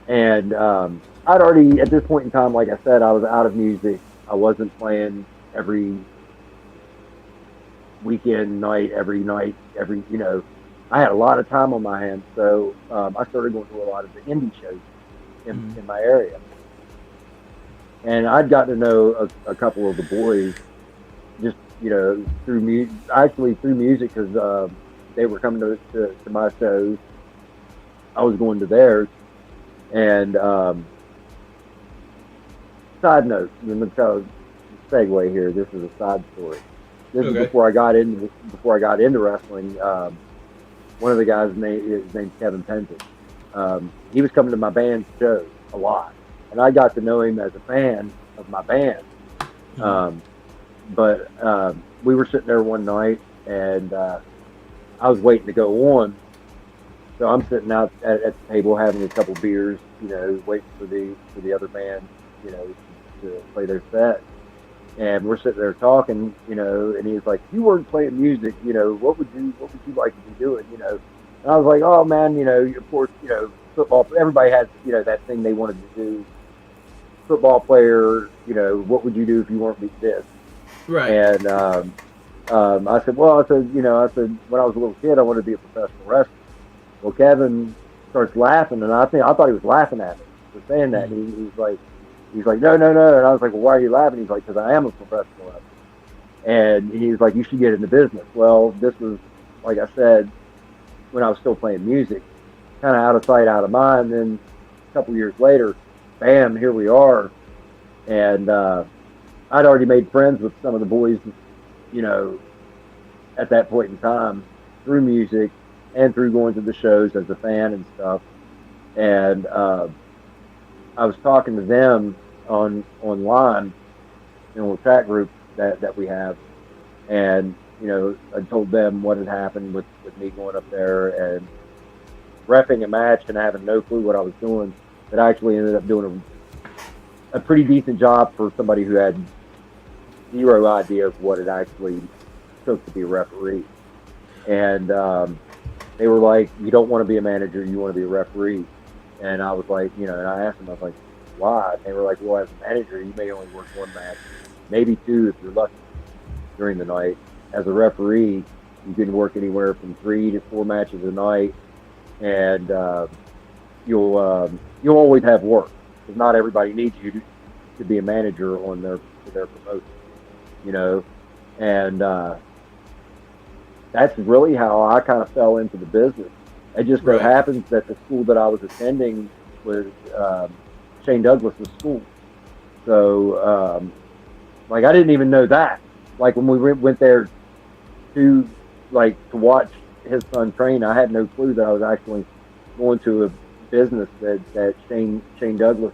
[SPEAKER 2] and I'd already at this point in time, like I said, I was out of music. I wasn't playing every weekend night, every night, I had a lot of time on my hands, so I started going to a lot of the indie shows
[SPEAKER 1] Hmm.
[SPEAKER 2] in my area, and I'd gotten to know a couple of the boys just through music, actually through music because they were coming to my shows. I was going to theirs, and side note, let me tell segue here. This is a side story. This is
[SPEAKER 1] Okay.
[SPEAKER 2] before I got into wrestling. One of the guys his name's Kevin Penton. He was coming to my band's shows a lot, and I got to know him as a fan of my band.
[SPEAKER 1] Hmm.
[SPEAKER 2] Um, but we were sitting there one night, and I was waiting to go on. So I'm sitting out at the table having a couple beers, waiting for the other band, to play their set. And we're sitting there talking, and he's like, "If you weren't playing music, what would you like to be doing?" And I was like, "Oh man, of course, football. Everybody has, that thing they wanted to do. Football player, what would you do if you weren't this?"
[SPEAKER 1] Right.
[SPEAKER 2] And I said, "Well, I said when I was a little kid, I wanted to be a professional wrestler." Well, Kevin starts laughing, and I thought he was laughing at me for saying that.
[SPEAKER 1] Hmm.
[SPEAKER 2] And he's like, "No, no, no." And I was like, "Well, why are you laughing?" He's like, "Because I am a professional wrestler." And he's like, "You should get into business." Well, this was, like I said, when I was still playing music, kind of out of sight, out of mind. Then a couple years later, bam, here we are. And I'd already made friends with some of the boys, you know, at that point in time through music and through going to the shows as a fan and stuff. And I was talking to them online in a little chat group that we have, and I told them what had happened with me going up there and refing a match and having no clue what I was doing. That I actually ended up doing a pretty decent job for somebody who had zero idea of what it actually took to be a referee. And they were like, "You don't want to be a manager, you want to be a referee." And I was like, and I asked them, I was like, "Why?" And they were like, "Well, as a manager, you may only work one match, maybe two if you're lucky during the night. As a referee, you can work anywhere from 3 to 4 matches a night, and you'll always have work because not everybody needs you to be a manager on their promotion, you know." And that's really how I kind of fell into the business. It just so
[SPEAKER 1] Right.
[SPEAKER 2] happens that the school that I was attending was Shane Douglas's school. So, like, I didn't even know that. Like, when we went there to to watch his son train, I had no clue that I was actually going to a business that Shane Douglas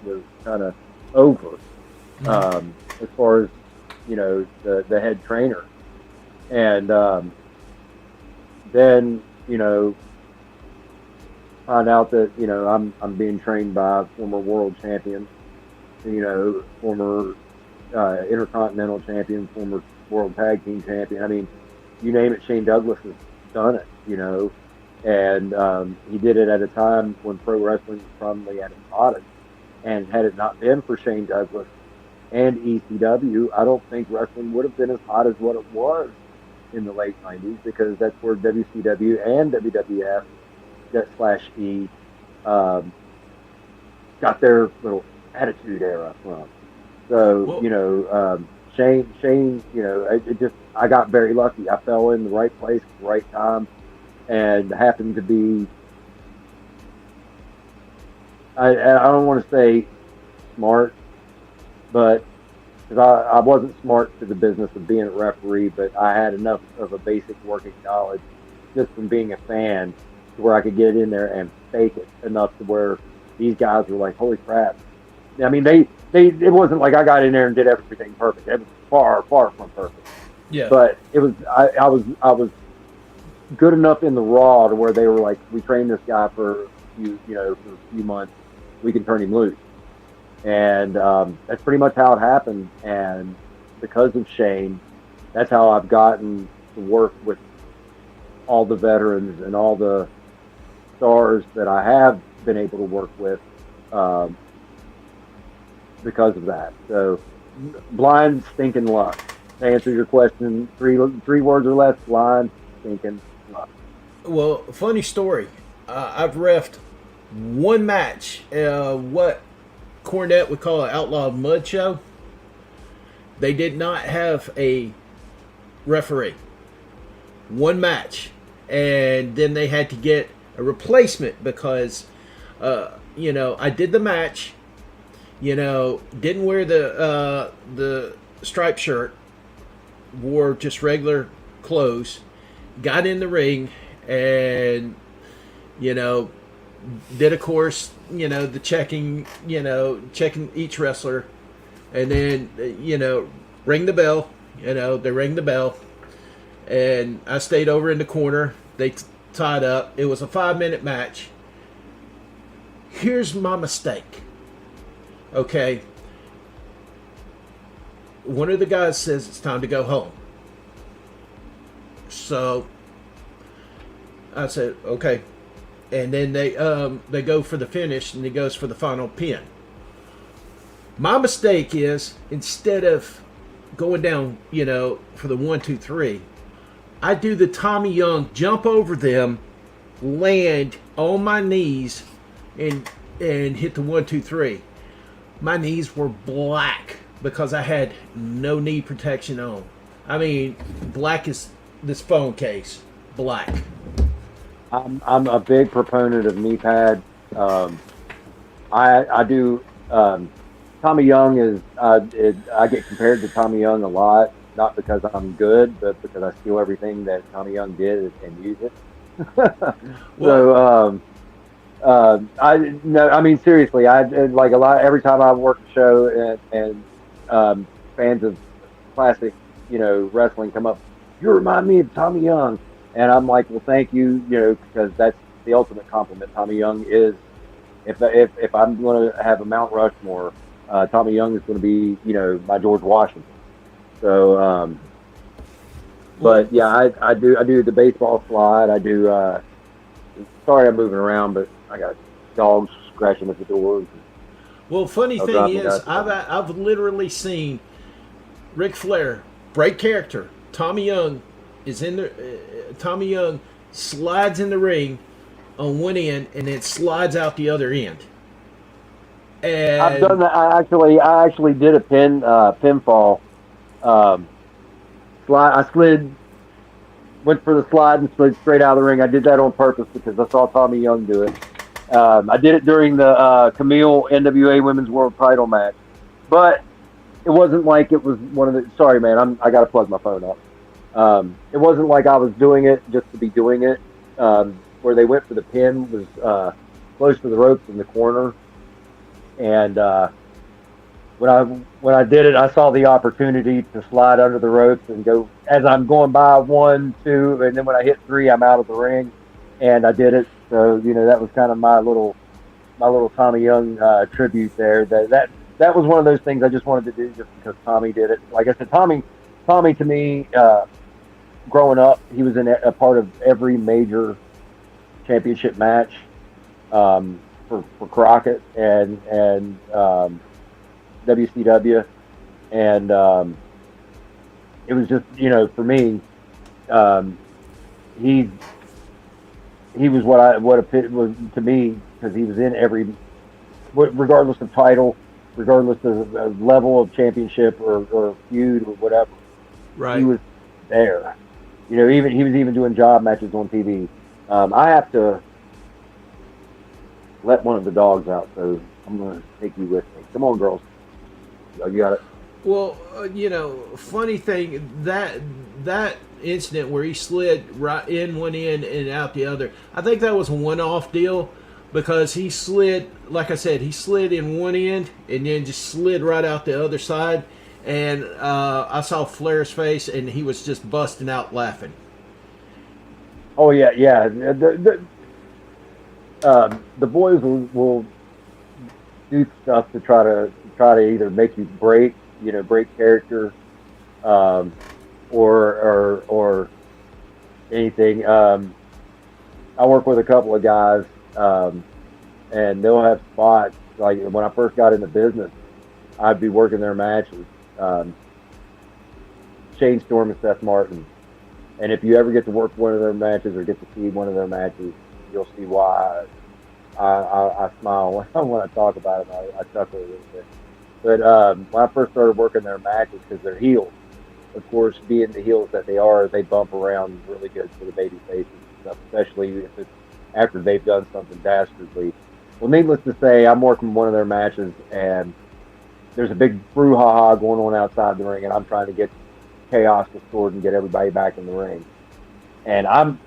[SPEAKER 2] was kind of over, as far as the head trainer. And then find out that I'm being trained by a former world champion, former intercontinental champion, former world tag team champion. I mean, you name it, Shane Douglas has done it. And he did it at a time when pro wrestling was probably at its hottest. And had it not been for Shane Douglas and ECW, I don't think wrestling would have been as hot as what it was in the late '90s, because that's where WCW and WWF that slash E um, got their little attitude era from. So
[SPEAKER 1] Well,
[SPEAKER 2] Shane, it just, I got very lucky. I fell in the right place at the right time, and happened to be. I don't want to say smart, but because I wasn't smart to the business of being a referee, but I had enough of a basic working knowledge just from being a fan to where I could get in there and fake it enough to where these guys were like, "Holy crap!" I mean, it wasn't like I got in there and did everything perfect. It was far from perfect,
[SPEAKER 1] yeah.
[SPEAKER 2] but it was I was good enough in the raw to where they were like, "We trained this guy for for a few months. We can turn him loose." And that's pretty much how it happened. And because of Shane, that's how I've gotten to work with all the veterans and all the stars that I have been able to work with, um, because of that. So, blind stinking luck. To answer your question, three words or less: blind stinking luck.
[SPEAKER 1] Well, funny story. I've refed one match. What Cornette would call an outlaw mud show. They did not have a referee. One match, and then they had to get a replacement because, I did the match. Didn't wear the striped shirt, wore just regular clothes, got in the ring, and you know did of course the checking each wrestler, and then ring the bell. They ring the bell, and I stayed over in the corner. They tied up. It was a 5-minute match. Here's my mistake. Okay, one of the guys says it's time to go home. So I said okay, and then they go for the finish, and he goes for the final pin. My mistake is, instead of going down, for the 1, 2, 3, I do the Tommy Young jump over them, land on my knees, and hit the 1, 2, 3. My knees were black because I had no knee protection on. I mean, black as this phone case, black.
[SPEAKER 2] I'm a big proponent of knee pads. I do. Tommy Young I get compared to Tommy Young a lot, not because I'm good, but because I steal everything that Tommy Young did and use it.
[SPEAKER 1] Well,
[SPEAKER 2] So I no, I mean, seriously, I like a lot every time I work a show, and fans of classic wrestling come up. You remind me of Tommy Young, and I'm like, well, thank you, because that's the ultimate compliment. Tommy Young is, if I'm going to have a Mount Rushmore, Tommy Young is going to be my George Washington. So,
[SPEAKER 1] well,
[SPEAKER 2] but yeah, I do the baseball slide. I do. Sorry, I'm moving around, but I got dogs scratching at the doors.
[SPEAKER 1] well. Funny
[SPEAKER 2] I'll
[SPEAKER 1] thing
[SPEAKER 2] drive me
[SPEAKER 1] is,
[SPEAKER 2] nuts.
[SPEAKER 1] I've literally seen Ric Flair break character. Tommy Young is in the. Tommy Young slides in the ring on one end and then slides out the other end.
[SPEAKER 2] I've done
[SPEAKER 1] And
[SPEAKER 2] that. I actually did a pinfall. Um, I slid went for the slide and slid straight out of the ring. I did that on purpose because I saw Tommy Young do it. I did it during the Camille NWA Women's World Title match, but it wasn't like it was one of the. Sorry, man, I got to plug my phone up. It wasn't like I was doing it just to be doing it. Where they went for the pin was close to the ropes in the corner, and when I did it, I saw the opportunity to slide under the ropes and go as I'm going by 1, 2, and then when I hit 3, I'm out of the ring, and I did it. So that was kind of my little Tommy Young tribute there. That was one of those things I just wanted to do just because Tommy did it. Like I said, Tommy to me, growing up, he was in a part of every major championship match for Crockett and WCW, and it was just for me, he was what a pit was to me because he was in every, regardless of title, regardless of level of championship or feud or whatever.
[SPEAKER 1] Right.
[SPEAKER 2] He was there. He was even doing job matches on TV. I have to let one of the dogs out, so I'm going to take you with me. Come on, girls. You got it.
[SPEAKER 1] Well, funny thing, that incident where he slid right in one end and out the other, I think that was a one-off deal because he slid, like I said, he slid in one end and then just slid right out the other side. And I saw Flair's face, and he was just busting out laughing.
[SPEAKER 2] Oh yeah. The boys will do stuff to try to either make you break character, or anything. I work with a couple of guys, and they'll have spots. Like when I first got into business, I'd be working their matches. Shane Storm and Seth Martin. And if you ever get to work one of their matches or get to see one of their matches, you'll see why I smile when I talk about it. I chuckle a little bit. But when I first started working their matches, because they're heels, of course, being the heels that they are, they bump around really good for the baby faces and stuff, especially if it's after they've done something dastardly. Well, needless to say, I'm working one of their matches, and there's a big brouhaha going on outside the ring, and I'm trying to get chaos restored and get everybody back in the ring. And I'm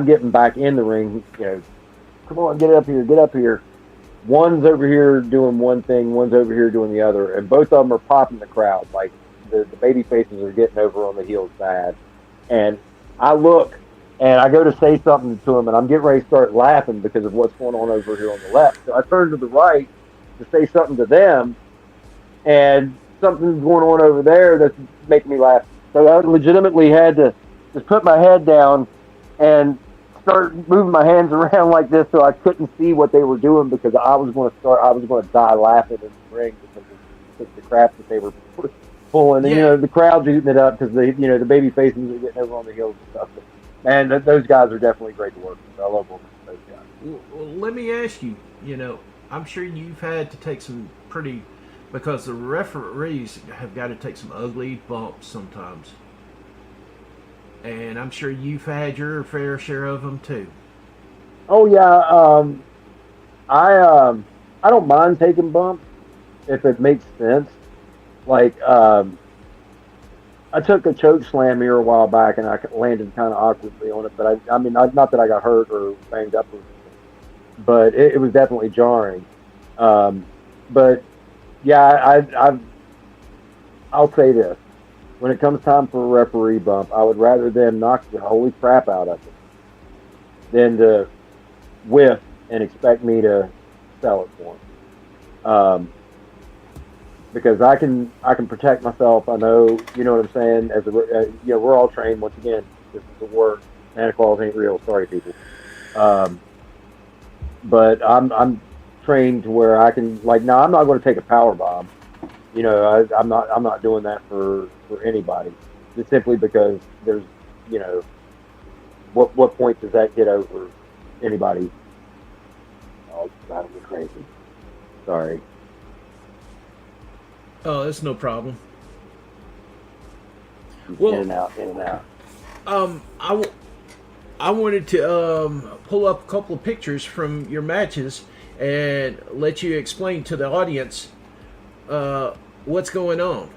[SPEAKER 2] getting back in the ring. Come on, get up here. One's over here doing one thing, one's over here doing the other, and both of them are popping the crowd. Like the baby faces are getting over on the heels bad. And I look, and I go to say something to them, and I'm getting ready to start laughing because of what's going on over here on the left. So I turn to the right to say something to them, and something's going on over there that's making me laugh. So I legitimately had to just put my head down and start moving my hands around like this so I couldn't see what they were doing because I was going to die laughing in the ring because of the crap that they were pulling.
[SPEAKER 1] Yeah.
[SPEAKER 2] And, the crowd's eating it up because the baby faces are getting over on the heels and stuff. But, man, those guys are definitely great to work with. I love working with those guys.
[SPEAKER 1] Well, let me ask you, I'm sure you've had to take some pretty, because the referees have got to take some ugly bumps sometimes. And I'm sure you've had your fair share of them too.
[SPEAKER 2] Oh yeah, I don't mind taking bumps if it makes sense. Like I took a choke slam here a while back and I landed kind of awkwardly on it, but I mean not that I got hurt or banged up or anything, but it was definitely jarring. But yeah, I'll say this. When it comes time for a referee bump, I would rather them knock the holy crap out of it than to whiff and expect me to sell it for them. Because I can protect myself. I know, you know what I'm saying. We're all trained. Once again, this is the work. Santa Claus ain't real. Sorry, people. But I'm trained to where I can now. I'm not going to take a power bomb. I'm not doing that for anybody. Just simply because there's, what point does that get over anybody? Oh, it's driving me crazy. Sorry.
[SPEAKER 1] Oh, that's no problem.
[SPEAKER 2] In and out.
[SPEAKER 1] I wanted to pull up a couple of pictures from your matches and let you explain to the audience what's going on.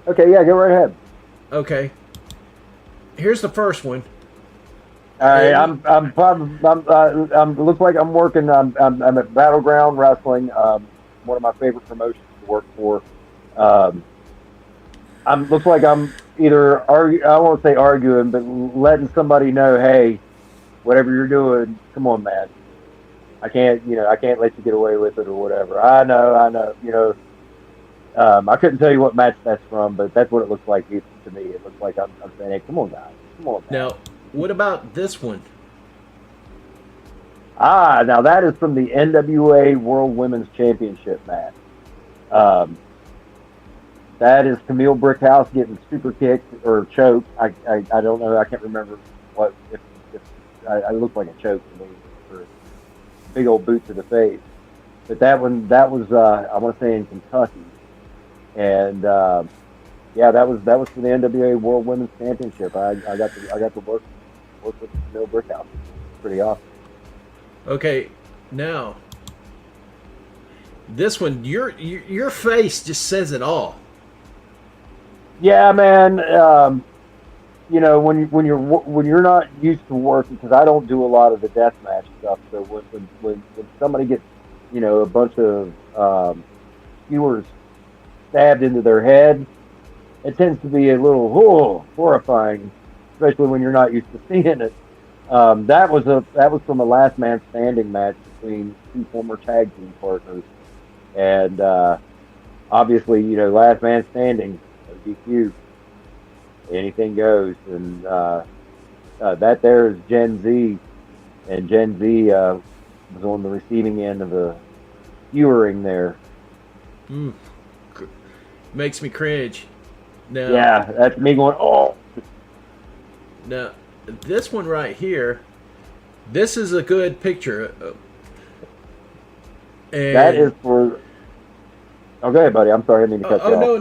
[SPEAKER 2] Okay, yeah, go right ahead.
[SPEAKER 1] Okay. Here's the first one.
[SPEAKER 2] All right, I'm looks like I'm working. I'm at Battleground Wrestling, one of my favorite promotions to work for. Um, looks like I'm either I won't say arguing, but letting somebody know, hey, whatever you're doing, come on, man. I can't let you get away with it or whatever. I know. I couldn't tell you what match that's from, but that's what it looks like to me. It looks like I'm saying, hey, come on, guys, come on, man.
[SPEAKER 1] Now, what about this one?
[SPEAKER 2] Now that is from the NWA World Women's Championship match. Um, that is Camille Brickhouse getting super kicked or choked. I don't know. I can't remember what if I looked like a choke to me for big old boot to the face. But that was I want to say in Kentucky, and yeah, that was for the NWA World Women's Championship. I got to work with Camille Brickhouse. Pretty awesome.
[SPEAKER 1] Okay, now this one, your face just says it all.
[SPEAKER 2] Yeah, man. When you're not used to working, because I don't do a lot of the deathmatch stuff. So when somebody gets a bunch of skewers stabbed into their head, it tends to be a little horrifying, especially when you're not used to seeing it. That was from a last man standing match between two former tag team partners, and obviously last man standing, DQ, anything goes, and that there is Gen Z, and Gen Z was on the receiving end of a skewering there.
[SPEAKER 1] Mm. Makes me cringe. Now,
[SPEAKER 2] yeah, that's me going, oh.
[SPEAKER 1] Now, this one right here, this is a good picture. And
[SPEAKER 2] that is for. Okay, buddy. I'm sorry, I didn't mean to cut you off.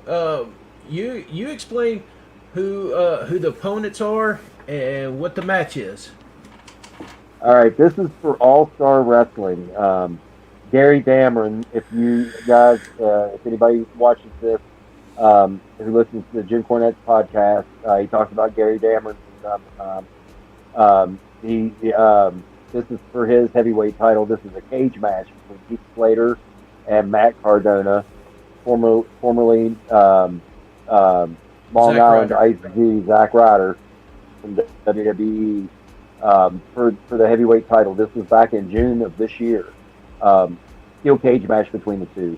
[SPEAKER 1] No. You explain who the opponents are and what the match is.
[SPEAKER 2] All right, this is for All Star Wrestling. Gary Dameron, if you guys, if anybody watches this, who listens to the Jim Cornette's podcast, he talks about Gary Dameron from time to time. This is for his heavyweight title. This is a cage match between Heath Slater and Matt Cardona, formerly Long Island Ice G, Zack Ryder from WWE, for the heavyweight title. This was back in June of this year. Steel cage match between the two.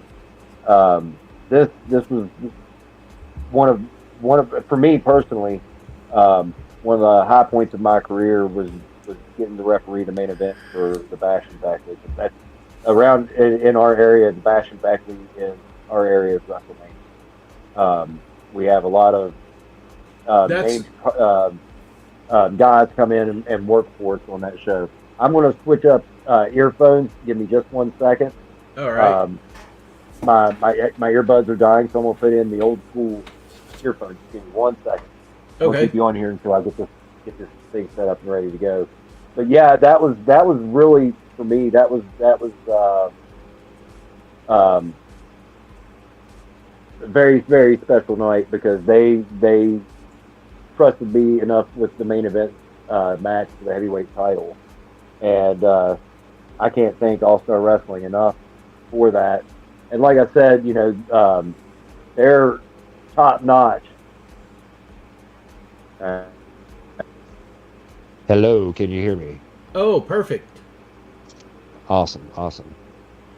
[SPEAKER 2] This was one of for me personally, one of the high points of my career was getting to referee the main event for the Bash and Beckley. That's around in our area. The Bash and Beckley in our area is WrestleMania. We have a lot of guys come in and work for us on that show. I'm going to switch up earphones. Give me just 1 second.
[SPEAKER 1] All right.
[SPEAKER 2] My earbuds are dying, so I'm going to put in the old school earphones. Give me 1 second.
[SPEAKER 1] Okay.
[SPEAKER 2] I'll keep you on here until I get this thing set up and ready to go. But yeah, that was really for me. That was a very, very special night because they trusted me enough with the main event match for the heavyweight title, and I can't thank All Star Wrestling enough for that. And like I said, they're top notch.
[SPEAKER 3] Hello, can you hear me?
[SPEAKER 1] Oh, perfect.
[SPEAKER 3] Awesome.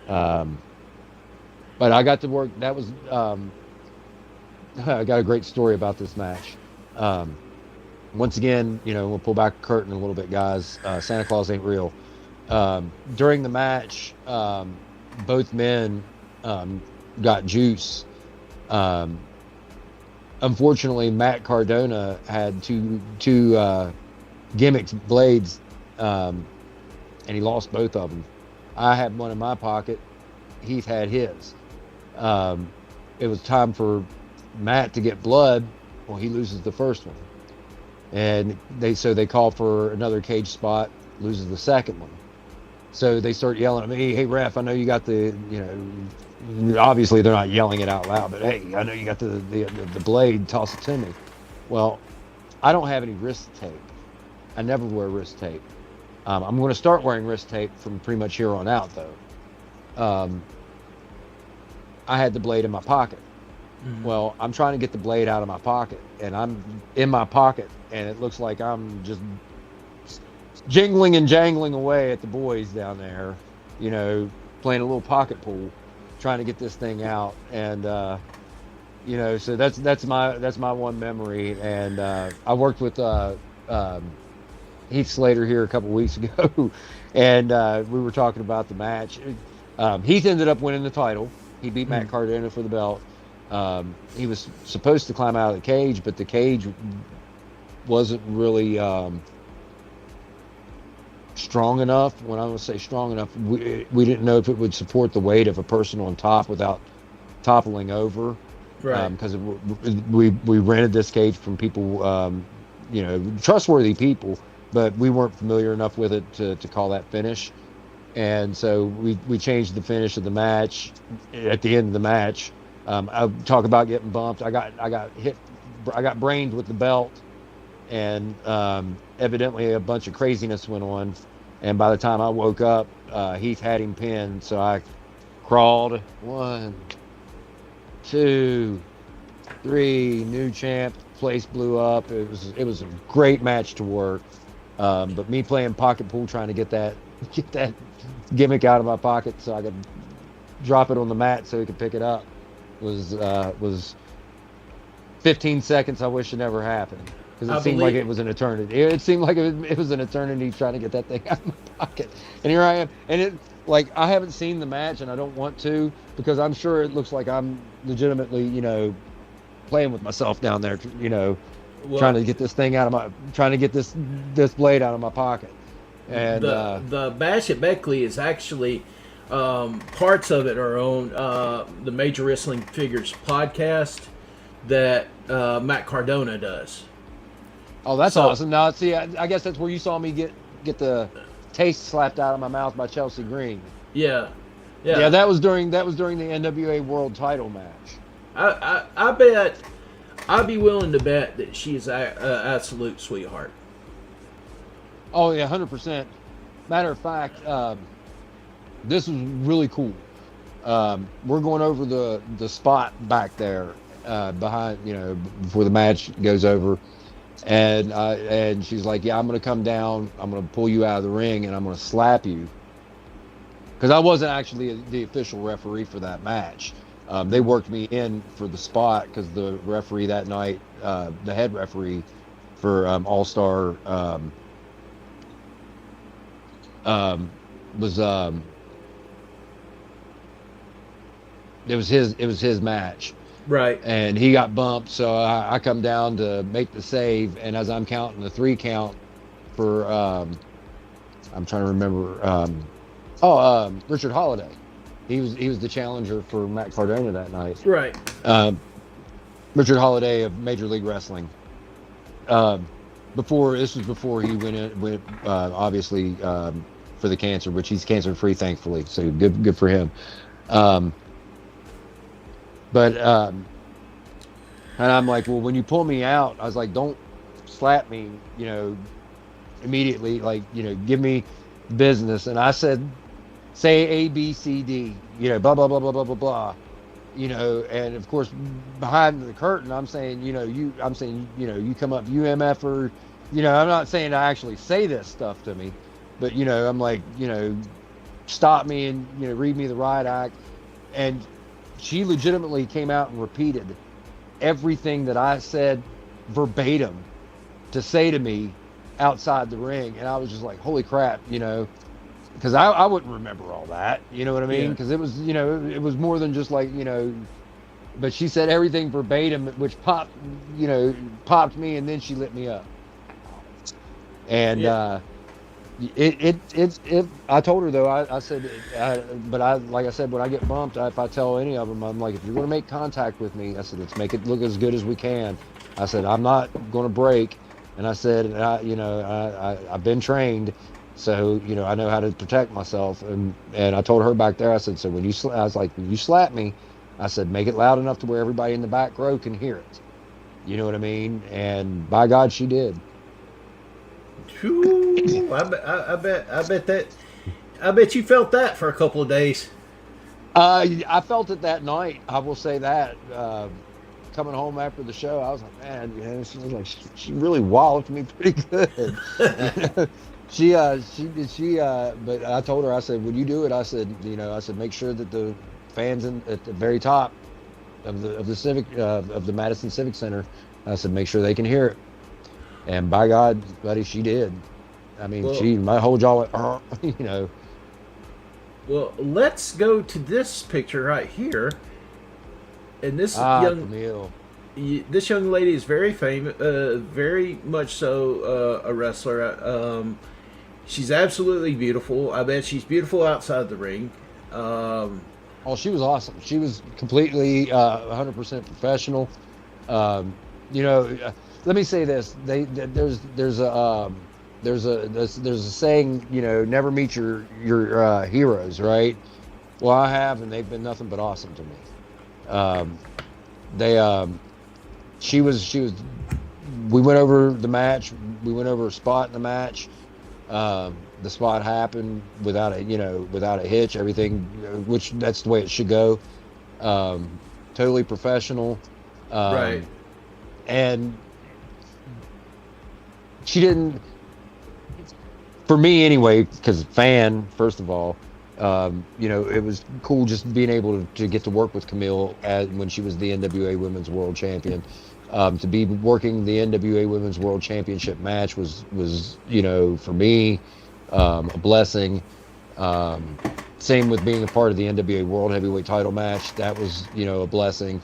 [SPEAKER 3] But I got to work. That was I got a great story about this match. Once again, we'll pull back the curtain a little bit, guys. Santa Claus ain't real. During the match, both men got juice. Unfortunately, Matt Cardona had two gimmicks blades, and he lost both of them. I had one in my pocket. Heath had his. It was time for Matt to get blood. Well, he loses the first one. and they call for another cage spot, loses the second one. So they start yelling at me, "Hey ref, I know you got the, obviously they're not yelling it out loud, but hey, I know you got the blade, toss it to me." Well, I don't have any wrist tape. I never wear wrist tape. I'm going to start wearing wrist tape from pretty much here on out, though. I had the blade in my pocket. Well, I'm trying to get the blade out of my pocket, and I'm in my pocket, and it looks like I'm just jingling and jangling away at the boys down there, playing a little pocket pool, trying to get this thing out. And so that's my one memory. And I worked with Heath Slater here a couple weeks ago, and we were talking about the match. Heath ended up winning the title. He beat Matt Cardona for the belt. He was supposed to climb out of the cage, but the cage wasn't really strong enough. When I would say strong enough, we didn't know if it would support the weight of a person on top without toppling over.
[SPEAKER 1] Right.
[SPEAKER 3] Because we rented this cage from people, trustworthy people, but we weren't familiar enough with it to call that finish. And so we changed the finish of the match at the end of the match. I talk about getting bumped. I got hit. I got brained with the belt, and evidently a bunch of craziness went on. And by the time I woke up, Heath had him pinned. So I crawled 1, 2, 3. New champ. Place blew up. It was a great match to work. But me playing pocket pool, trying to get that gimmick out of my pocket so I could drop it on the mat so he could pick it up was 15 seconds I wish it never happened, because it seemed like it was an eternity. It seemed like it was an eternity trying to get that thing out of my pocket. And here I am, and it, like, I haven't seen the match, and I don't want to, because I'm sure it looks like I'm legitimately, playing with myself down there, trying to get this thing trying to get this blade out of my pocket. And
[SPEAKER 1] the Bash at Beckley is actually, parts of it are on the Major Wrestling Figures podcast that Matt Cardona does.
[SPEAKER 3] Oh, that's awesome. Now, see, I guess that's where you saw me get the taste slapped out of my mouth by Chelsea Green.
[SPEAKER 1] Yeah.
[SPEAKER 3] That was during the NWA World Title match.
[SPEAKER 1] I bet, I'd be willing to bet that she's an absolute sweetheart.
[SPEAKER 3] Oh yeah, 100%. Matter of fact, this was really cool. We're going over the spot back there behind, before the match goes over, and she's like, "Yeah, I'm gonna come down. I'm gonna pull you out of the ring, and I'm gonna slap you." Because I wasn't actually the official referee for that match. They worked me in for the spot because the referee that night, the head referee for All Star. It was his match,
[SPEAKER 1] right?
[SPEAKER 3] And he got bumped, so I come down to make the save, and as I'm counting the 3 count for I'm trying to remember Richard Holiday. He was the challenger for Matt Cardona that night,
[SPEAKER 1] right?
[SPEAKER 3] Richard Holiday of Major League Wrestling. Before he went obviously for the cancer, which he's cancer free, thankfully. So good for him. And I'm like, well, when you pull me out, I was like, don't slap me, immediately. Like, give me business. And I said, say A, B, C, D, blah, blah, blah, blah, blah, blah, blah. And of course, behind the curtain, I'm saying, you come up, UMF, I'm not saying I actually say this stuff to me, but, I'm like, stop me and, read me the riot act. And she legitimately came out and repeated everything that I said verbatim to say to me outside the ring. And I was just like, holy crap, because I wouldn't remember all that, you know what I mean? Because it was, it was more than just like, but she said everything verbatim, which popped me, and then she lit me up. And I told her though, I said, like I said, when I get bumped, if I tell any of them, I'm like, if you're going to make contact with me, I said, let's make it look as good as we can. I said, I'm not going to break. And I said, I've been trained, so I know how to protect myself. And I told her back there, I said, so I was like, when you slap me, I said, make it loud enough to where everybody in the back row can hear it. You know what I mean? And by God, she did.
[SPEAKER 1] Phew, I bet you felt that for a couple of days.
[SPEAKER 3] I felt it that night. I will say that. Coming home after the show, I was like, man, she was like, she really walloped me pretty good. But I told her, I said, when you do it, I said, make sure that the fans at the very top of the Madison Civic Center, I said, make sure they can hear it. And by God, buddy, she did. I mean,
[SPEAKER 1] Well,
[SPEAKER 3] my whole jaw went,
[SPEAKER 1] well, let's go to this picture right here. And
[SPEAKER 3] Camille.
[SPEAKER 1] this young lady is very famous, very much so a wrestler. She's absolutely beautiful. I bet she's beautiful outside the ring.
[SPEAKER 3] Oh, she was awesome. She was completely 100% professional. Um, let me say this: there's a saying, never meet your heroes, right? Well, I have, and they've been nothing but awesome to me. They she was we went over the match. We went over a spot in the match. The spot happened without a hitch. Everything, which that's the way it should go. Totally professional.
[SPEAKER 1] Right.
[SPEAKER 3] And she didn't, for me anyway, because fan, first of all, it was cool just being able to get to work with Camille when she was the NWA Women's World Champion. To be working the NWA Women's World Championship match was for me, a blessing. Same with being a part of the NWA World Heavyweight Title match. That was, a blessing.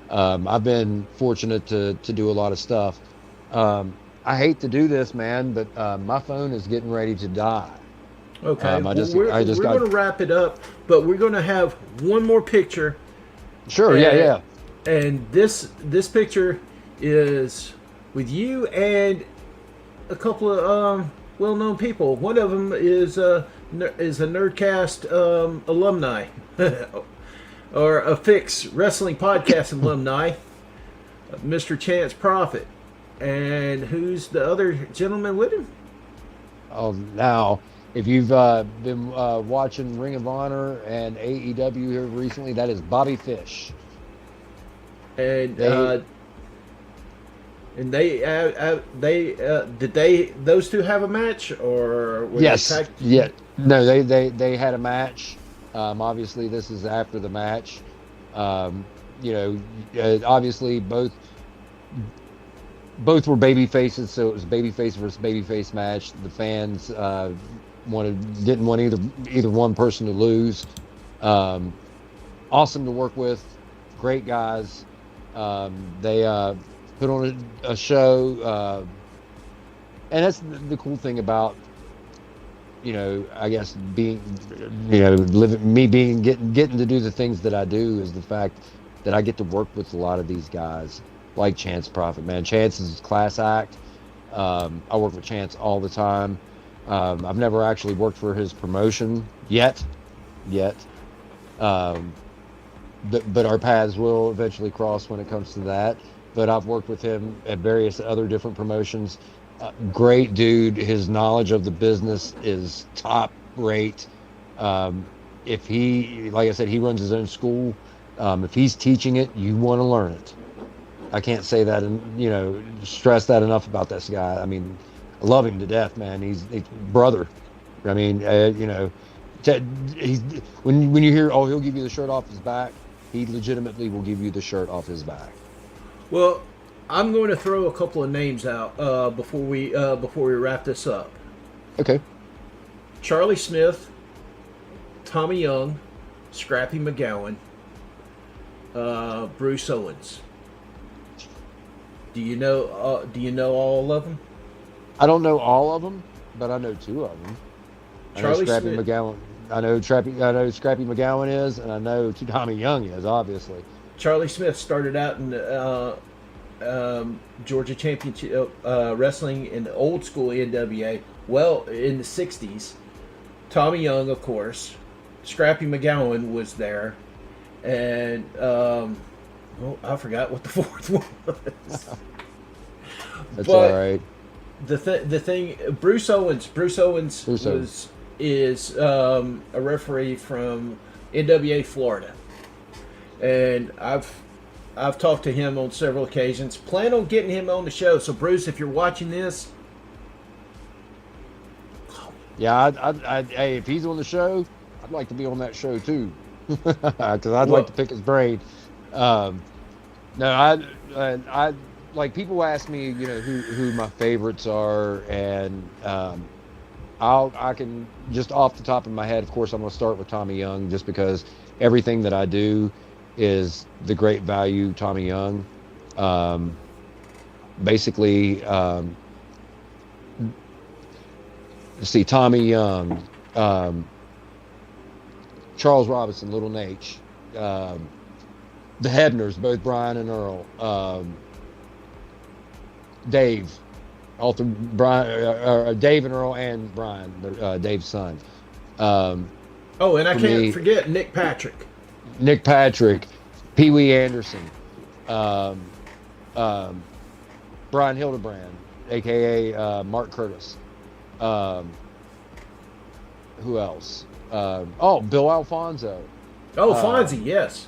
[SPEAKER 3] I've been fortunate to do a lot of stuff. I hate to do this, man, but my phone is getting ready to die.
[SPEAKER 1] Okay.
[SPEAKER 3] I just got.
[SPEAKER 1] We're going to wrap it up, but we're going to have one more picture.
[SPEAKER 3] Sure.
[SPEAKER 1] And,
[SPEAKER 3] Yeah.
[SPEAKER 1] And this picture is with you and a couple of well-known people. One of them is a Nerdcast alumni, or a fixx Wrestling Podcast alumni, Mr. Chance Prophet. And who's the other gentleman with him?
[SPEAKER 3] Oh, now, if you've been watching Ring of Honor and AEW here recently, that is Bobby Fish.
[SPEAKER 1] And those two have a match, or were
[SPEAKER 3] yes,
[SPEAKER 1] they
[SPEAKER 3] yeah, no, they had a match. Obviously, this is after the match. Obviously both were baby faces, so it was babyface versus babyface match. The fans didn't want either one person to lose. Awesome to work with, great guys. They put on a show, and that's the cool thing about I guess being getting to do the things that I do is the fact that I get to work with a lot of these guys. Like Chance Prophet, man. Chance is a class act. I work with Chance all the time. I've never actually worked for his promotion yet. But our paths will eventually cross when it comes to that. But I've worked with him at various other different promotions. Great dude. His knowledge of the business is top rate. If he, like I said, he runs his own school. If he's teaching it, you want to learn it. I can't say that and stress that enough about this guy. I mean, I love him to death, man. He's brother. I mean, when you hear, oh, he'll give you the shirt off his back, he legitimately will give you the shirt off his back.
[SPEAKER 1] Well, I'm going to throw a couple of names out before we wrap this up.
[SPEAKER 3] Okay.
[SPEAKER 1] Charlie Smith, Tommy Young, Scrappy McGowan, Bruce Owens. Do you know all of them?
[SPEAKER 3] I don't know all of them, but I know two of them.
[SPEAKER 1] Charlie
[SPEAKER 3] Scrappy
[SPEAKER 1] Smith.
[SPEAKER 3] McGowan. I know Scrappy McGowan is, and I know Tommy Young is, obviously.
[SPEAKER 1] Charlie Smith started out Georgia Championship Wrestling in the old school NWA. Well, in the '60s, Tommy Young, of course, Scrappy McGowan was there, and well, I forgot what the fourth one was.
[SPEAKER 3] That's
[SPEAKER 1] But
[SPEAKER 3] all right.
[SPEAKER 1] the thing, Bruce Owens
[SPEAKER 3] Bruce Owens.
[SPEAKER 1] is a referee from NWA Florida, and I've talked to him on several occasions. Plan on getting him on the show. So Bruce, if you're watching this,
[SPEAKER 3] Yeah, hey, if he's on the show, I'd like to be on that show too, because I'd
[SPEAKER 1] Well-
[SPEAKER 3] like to pick his brain. No, I like people ask me, who my favorites are, and I can just off the top of my head, of course, I'm going to start with Tommy Young, just because everything that I do is the great value Tommy Young. Basically, let's see, Tommy Young, Charles Robinson, Little Nate, the Hebners, both Brian and Earl, Dave, Dave and Earl and Brian, Dave's son.
[SPEAKER 1] and I can't forget Nick Patrick.
[SPEAKER 3] Nick Patrick, Pee Wee Anderson, Brian Hildebrand, aka Mark Curtis. Who else? Bill Alfonso.
[SPEAKER 1] Fonzie, yes.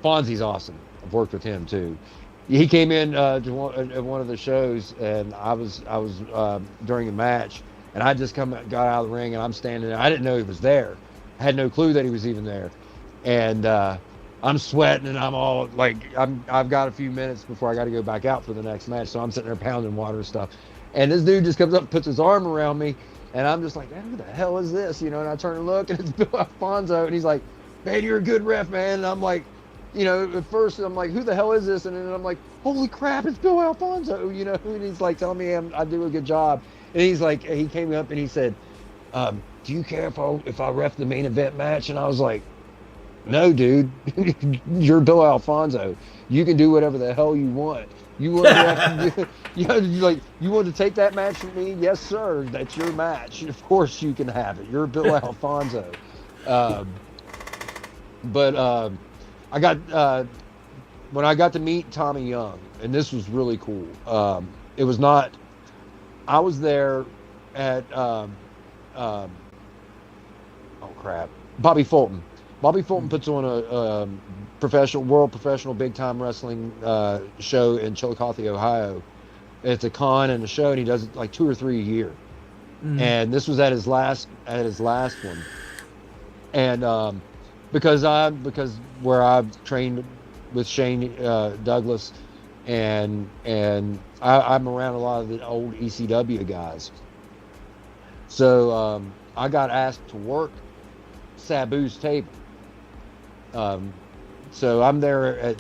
[SPEAKER 3] Fonzie's awesome. I've worked with him too. He came in to one of the shows, and I was during the match, and I just got out of the ring, and I'm standing there. I didn't know he was there. I had no clue that he was even there, and I'm sweating, and I'm all like, I've got a few minutes before I got to go back out for the next match, so I'm sitting there pounding water and stuff, and this dude just comes up and puts his arm around me, and I'm just like, man, who the hell is this? And I turn and look, and it's Bill Alfonso, and he's like, man, you're a good ref, man. And I'm like, at first I'm like, who the hell is this? And then I'm like, holy crap, it's Bill Alfonso, and he's like telling me I do a good job. And he's like, he came up and he said, do you care if I ref the main event match? And I was like, no, dude, you're Bill Alfonso. You can do whatever the hell you want. You want you want to take that match from me? Yes, sir. That's your match. Of course you can have it. You're Bill Alfonso. But I got when I got to meet Tommy Young, and this was really cool. It was not. I was there at oh crap, Bobby Fulton. Bobby Fulton puts on a world professional big time wrestling show in Chillicothe, Ohio. It's a con and a show, and he does it like 2 or 3 a year. Mm-hmm. And this was at his last one. And because where I've trained with Shane Douglas, and I'm around a lot of the old ECW guys. So I got asked to work Sabu's table. So I'm there at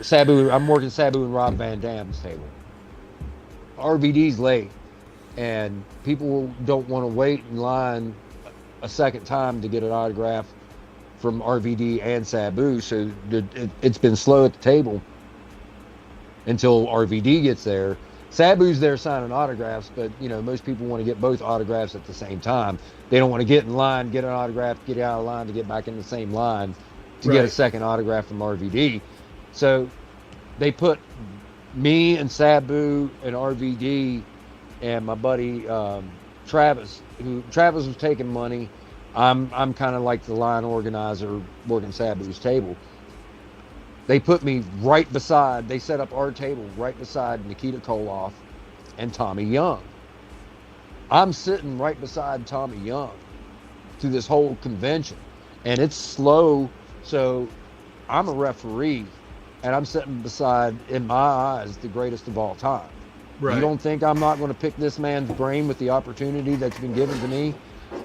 [SPEAKER 3] Sabu. I'm working Sabu and Rob Van Dam's table. RVD's late, and people don't want to wait in line a second time to get an autograph from RVD and Sabu. So it's been slow at the table until RVD gets there. Sabu's there signing autographs, but most people want to get both autographs at the same time. They don't want to get in line, get an autograph, get out of line to get back in the same line to get a second autograph from RVD. So they put me and Sabu and RVD and my buddy Travis. Travis was taking money. I'm kind of like the line organizer working Sabu's table. They put me they set up our table right beside Nikita Koloff and Tommy Young. I'm sitting right beside Tommy Young through this whole convention, and it's slow, so I'm a referee, and I'm sitting beside, in my eyes, the greatest of all time. Right. You don't think I'm not going to pick this man's brain with the opportunity that's been given to me?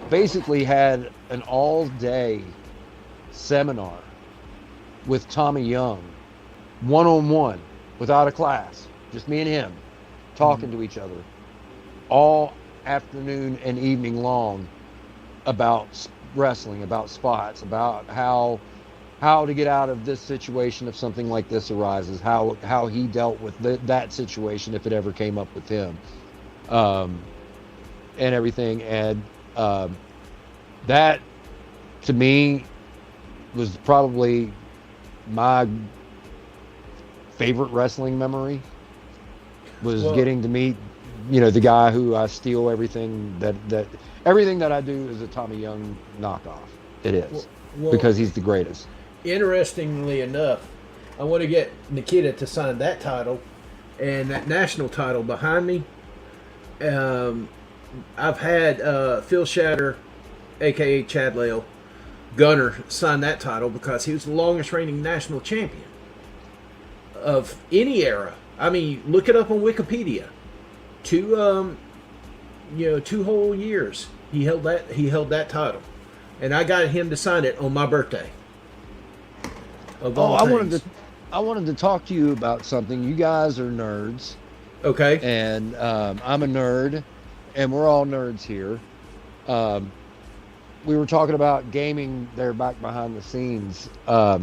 [SPEAKER 3] Basically had an all-day seminar with Tommy Young, one-on-one, without a class, just me and him, talking to each other, all afternoon and evening long about wrestling, about spots, about how how to get out of this situation if something like this arises, how he dealt with that situation if it ever came up with him, um, and everything. And that to me was probably my favorite wrestling memory, was
[SPEAKER 1] Well,
[SPEAKER 3] getting to meet, the guy who I steal everything that I do is a Tommy Young knockoff. It
[SPEAKER 1] well,
[SPEAKER 3] is,
[SPEAKER 1] well,
[SPEAKER 3] because he's the greatest.
[SPEAKER 1] interestingly enough, I want to get Nikita to sign that title and that national title behind me. Um, I've had Phil Shatter, aka Chad Lale, Gunner, sign that title because he was the longest reigning national champion of any era. I mean, look it up on Wikipedia. Two, 2 whole years he held that title, and I got him to sign it on my birthday. Of
[SPEAKER 3] Oh,
[SPEAKER 1] all things.
[SPEAKER 3] I wanted to talk to you about something. You guys are nerds,
[SPEAKER 1] Okay.
[SPEAKER 3] and I'm a nerd, and we're all nerds here. Um, we were talking about gaming there back behind the scenes. I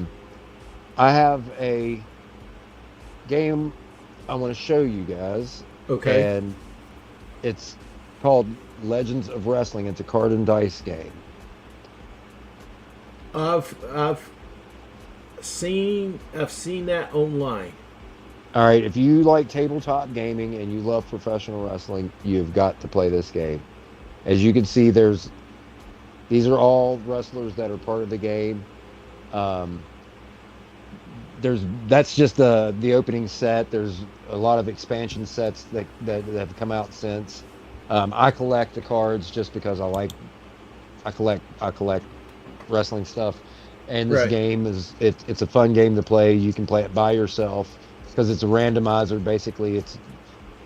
[SPEAKER 3] have a game I want to show you guys,
[SPEAKER 1] Okay.
[SPEAKER 3] and it's called Legends of Wrestling. It's a card and dice game.
[SPEAKER 1] I've seen that online.
[SPEAKER 3] All right, if you like tabletop gaming and you love professional wrestling, you've got to play this game. As you can see, these are all wrestlers that are part of the game. Um, that's just the opening set. There's a lot of expansion sets that have come out since. I collect the cards just because I collect wrestling stuff, and this
[SPEAKER 1] Right.
[SPEAKER 3] game it's a fun game to play. You can play it by yourself because it's a randomizer. Basically,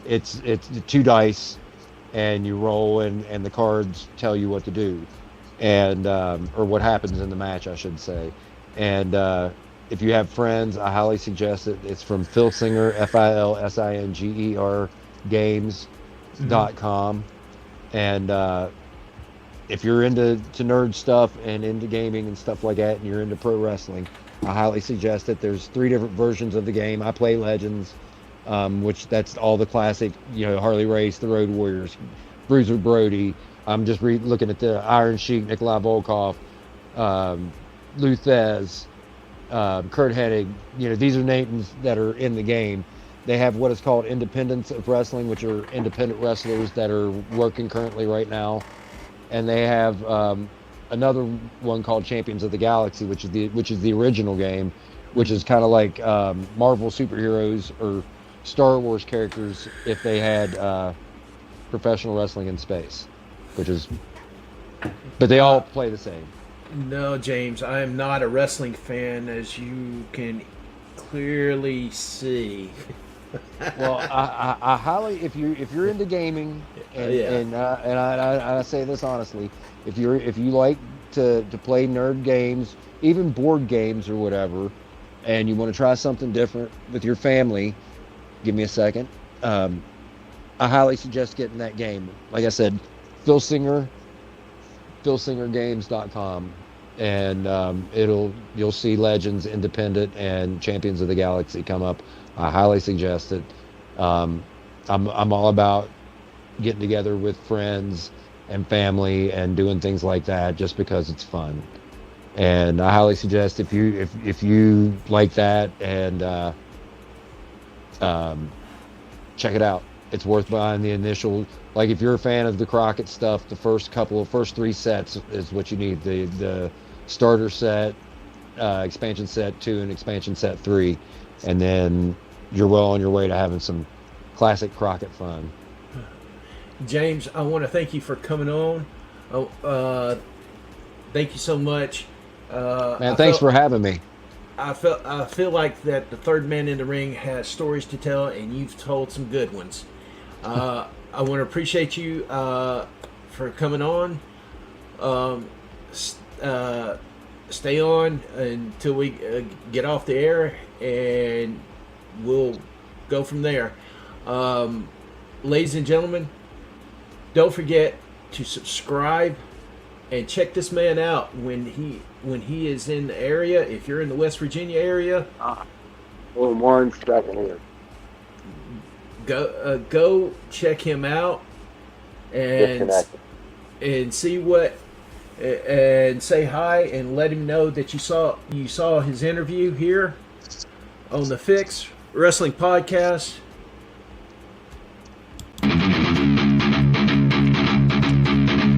[SPEAKER 3] it's two dice, and you roll, and the cards tell you what to do, and or what happens in the match, I should say. And if you have friends, I highly suggest it. It's from Phil Singer, FILSINGER
[SPEAKER 1] Hmm.
[SPEAKER 3] games.com. And if you're into nerd stuff and into gaming and stuff like that, and you're into pro wrestling, I highly suggest it. There's 3 different versions of the game. I play Legends, which that's all the classic, Harley Race, the Road Warriors, Bruiser Brody. I'm just looking at the Iron Sheik, Nikolai Volkov, um, Luthez, Kurt Hennig. These are names that are in the game. They have what is called Independents of Wrestling, which are independent wrestlers that are working currently right now, and they have another one called Champions of the Galaxy, which is the original game, which is kind of like Marvel superheroes or Star Wars characters if they had professional wrestling in space, which is, but they all
[SPEAKER 1] Uh,
[SPEAKER 3] play the same.
[SPEAKER 1] no, James, I am not a wrestling fan, as you can clearly see.
[SPEAKER 3] Well, I highly, if you're into gaming, and
[SPEAKER 1] Yeah.
[SPEAKER 3] I say this honestly, if you like to play nerd games, even board games or whatever, and you want to try something different with your family, give me a second. Um, I highly suggest getting that game. Like I said, Phil Singer, philsingergames.com, and you'll see Legends, Independent, and Champions of the Galaxy come up. I highly suggest it. Um, I'm all about getting together with friends and family and doing things like that just because it's fun. And I highly suggest, if you like that, and um, check it out. It's worth buying the initial. Like, if you're a fan of the Crockett stuff, the first 3 sets is what you need. The starter set, expansion set 2, and expansion set 3, and then you're well on your way to having some classic Crockett fun.
[SPEAKER 1] James, I want to thank you for coming on. Oh, thank you so much.
[SPEAKER 3] Man,
[SPEAKER 1] I
[SPEAKER 3] thanks
[SPEAKER 1] felt
[SPEAKER 3] for having me.
[SPEAKER 1] I feel like that the third man in the ring has stories to tell, and you've told some good ones. I want to appreciate you for coming on. Um, s- uh, Stay on until we get off the air, and we'll go from there. Ladies and gentlemen, don't forget to subscribe, and check this man out when he is in the area. If you're in the West Virginia area,
[SPEAKER 2] Hold on 1 second here.
[SPEAKER 1] go check him out and
[SPEAKER 2] Disconnected.
[SPEAKER 1] see what and say hi and let him know that you saw his interview here on the Fixx Wrestling Podcast.